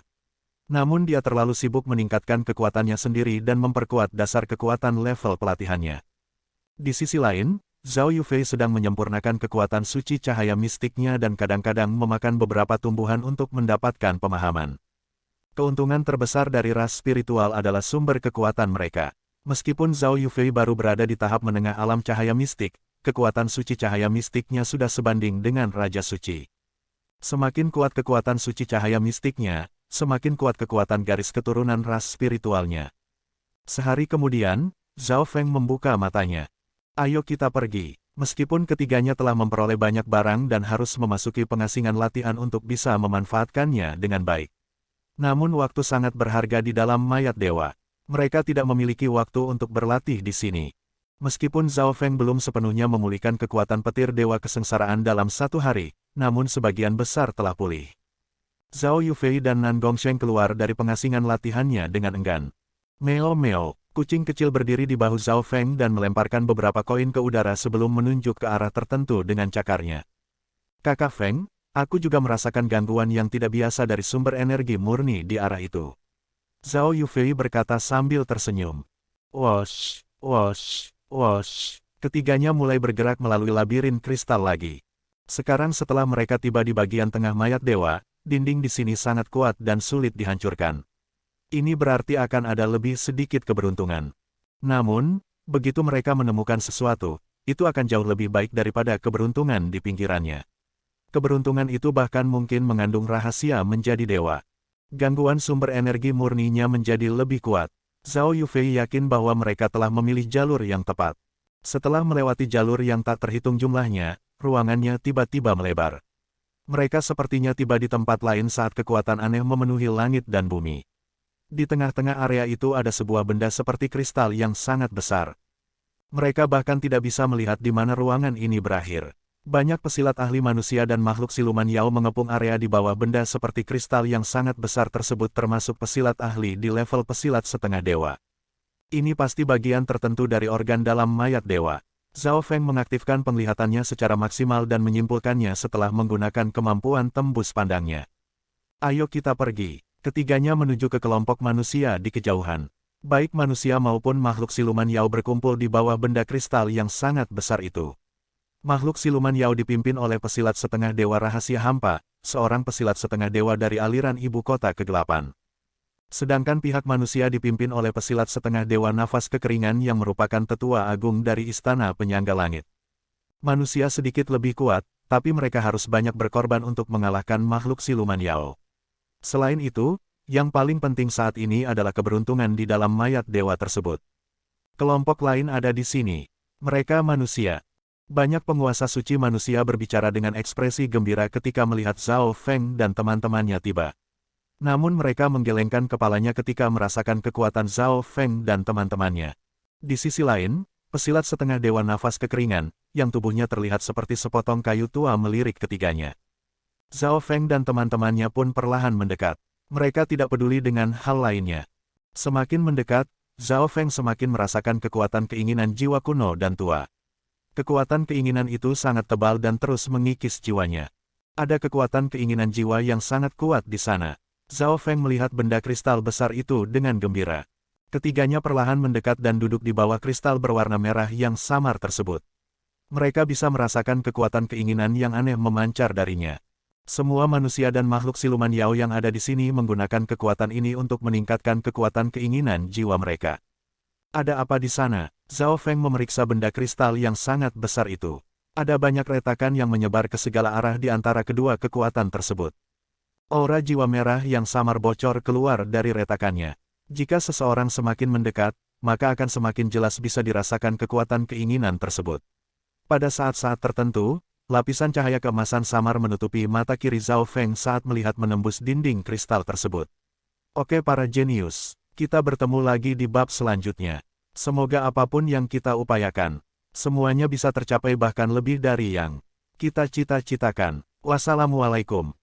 Namun dia terlalu sibuk meningkatkan kekuatannya sendiri dan memperkuat dasar kekuatan level pelatihannya. Di sisi lain, Zhao Yufei sedang menyempurnakan kekuatan suci cahaya mistiknya dan kadang-kadang memakan beberapa tumbuhan untuk mendapatkan pemahaman. Keuntungan terbesar dari ras spiritual adalah sumber kekuatan mereka. Meskipun Zhao Yufei baru berada di tahap menengah alam cahaya mistik, kekuatan suci cahaya mistiknya sudah sebanding dengan Raja Suci. Semakin kuat kekuatan suci cahaya mistiknya, semakin kuat kekuatan garis keturunan ras spiritualnya. Sehari kemudian, Zhao Feng membuka matanya. Ayo kita pergi. Meskipun ketiganya telah memperoleh banyak barang dan harus memasuki pengasingan latihan untuk bisa memanfaatkannya dengan baik. Namun waktu sangat berharga di dalam mayat dewa. Mereka tidak memiliki waktu untuk berlatih di sini. Meskipun Zhao Feng belum sepenuhnya memulihkan kekuatan petir dewa kesengsaraan dalam satu hari, namun sebagian besar telah pulih. Zhao Yufei dan Nan Gongsheng keluar dari pengasingan latihannya dengan enggan. Meo-meo, kucing kecil berdiri di bahu Zhao Feng dan melemparkan beberapa koin ke udara sebelum menunjuk ke arah tertentu dengan cakarnya. Kakak Feng, aku juga merasakan gangguan yang tidak biasa dari sumber energi murni di arah itu. Zhao Yufei berkata sambil tersenyum. Wosh, wosh, wosh. Ketiganya mulai bergerak melalui labirin kristal lagi. Sekarang setelah mereka tiba di bagian tengah mayat dewa, dinding di sini sangat kuat dan sulit dihancurkan. Ini berarti akan ada lebih sedikit keberuntungan. Namun, begitu mereka menemukan sesuatu, itu akan jauh lebih baik daripada keberuntungan di pinggirannya. Keberuntungan itu bahkan mungkin mengandung rahasia menjadi dewa. Gangguan sumber energi murninya menjadi lebih kuat. Zhao Yufei yakin bahwa mereka telah memilih jalur yang tepat. Setelah melewati jalur yang tak terhitung jumlahnya, ruangannya tiba-tiba melebar. Mereka sepertinya tiba di tempat lain saat kekuatan aneh memenuhi langit dan bumi. Di tengah-tengah area itu ada sebuah benda seperti kristal yang sangat besar. Mereka bahkan tidak bisa melihat di mana ruangan ini berakhir. Banyak pesilat ahli manusia dan makhluk siluman Yao mengepung area di bawah benda seperti kristal yang sangat besar tersebut termasuk pesilat ahli di level pesilat setengah dewa. Ini pasti bagian tertentu dari organ dalam mayat dewa. Zhao Feng mengaktifkan penglihatannya secara maksimal dan menyimpulkannya setelah menggunakan kemampuan tembus pandangnya. Ayo kita pergi. Ketiganya menuju ke kelompok manusia di kejauhan. Baik manusia maupun makhluk siluman Yao berkumpul di bawah benda kristal yang sangat besar itu. Makhluk siluman Yao dipimpin oleh pesilat setengah dewa rahasia hampa, seorang pesilat setengah dewa dari aliran ibu kota kegelapan. Sedangkan pihak manusia dipimpin oleh pesilat setengah dewa nafas kekeringan yang merupakan tetua agung dari istana penyangga langit. Manusia sedikit lebih kuat, tapi mereka harus banyak berkorban untuk mengalahkan makhluk siluman Yao. Selain itu, yang paling penting saat ini adalah keberuntungan di dalam mayat dewa tersebut. Kelompok lain ada di sini. Mereka manusia. Banyak penguasa suci manusia berbicara dengan ekspresi gembira ketika melihat Zhao Feng dan teman-temannya tiba. Namun mereka menggelengkan kepalanya ketika merasakan kekuatan Zhao Feng dan teman-temannya. Di sisi lain, pesilat setengah dewa nafas kekeringan, yang tubuhnya terlihat seperti sepotong kayu tua melirik ketiganya. Zhao Feng dan teman-temannya pun perlahan mendekat. Mereka tidak peduli dengan hal lainnya. Semakin mendekat, Zhao Feng semakin merasakan kekuatan keinginan jiwa kuno dan tua. Kekuatan keinginan itu sangat tebal dan terus mengikis jiwanya. Ada kekuatan keinginan jiwa yang sangat kuat di sana. Zhao Feng melihat benda kristal besar itu dengan gembira. Ketiganya perlahan mendekat dan duduk di bawah kristal berwarna merah yang samar tersebut. Mereka bisa merasakan kekuatan keinginan yang aneh memancar darinya. Semua manusia dan makhluk siluman Yao yang ada di sini menggunakan kekuatan ini untuk meningkatkan kekuatan keinginan jiwa mereka. Ada apa di sana? Zhao Feng memeriksa benda kristal yang sangat besar itu. Ada banyak retakan yang menyebar ke segala arah di antara kedua kekuatan tersebut. Aura jiwa merah yang samar bocor keluar dari retakannya. Jika seseorang semakin mendekat, maka akan semakin jelas bisa dirasakan kekuatan keinginan tersebut. Pada saat-saat tertentu, lapisan cahaya keemasan samar menutupi mata kiri Zhao Feng saat melihat menembus dinding kristal tersebut. Oke para jenius, kita bertemu lagi di bab selanjutnya. Semoga apapun yang kita upayakan, semuanya bisa tercapai bahkan lebih dari yang kita cita-citakan. Wassalamualaikum.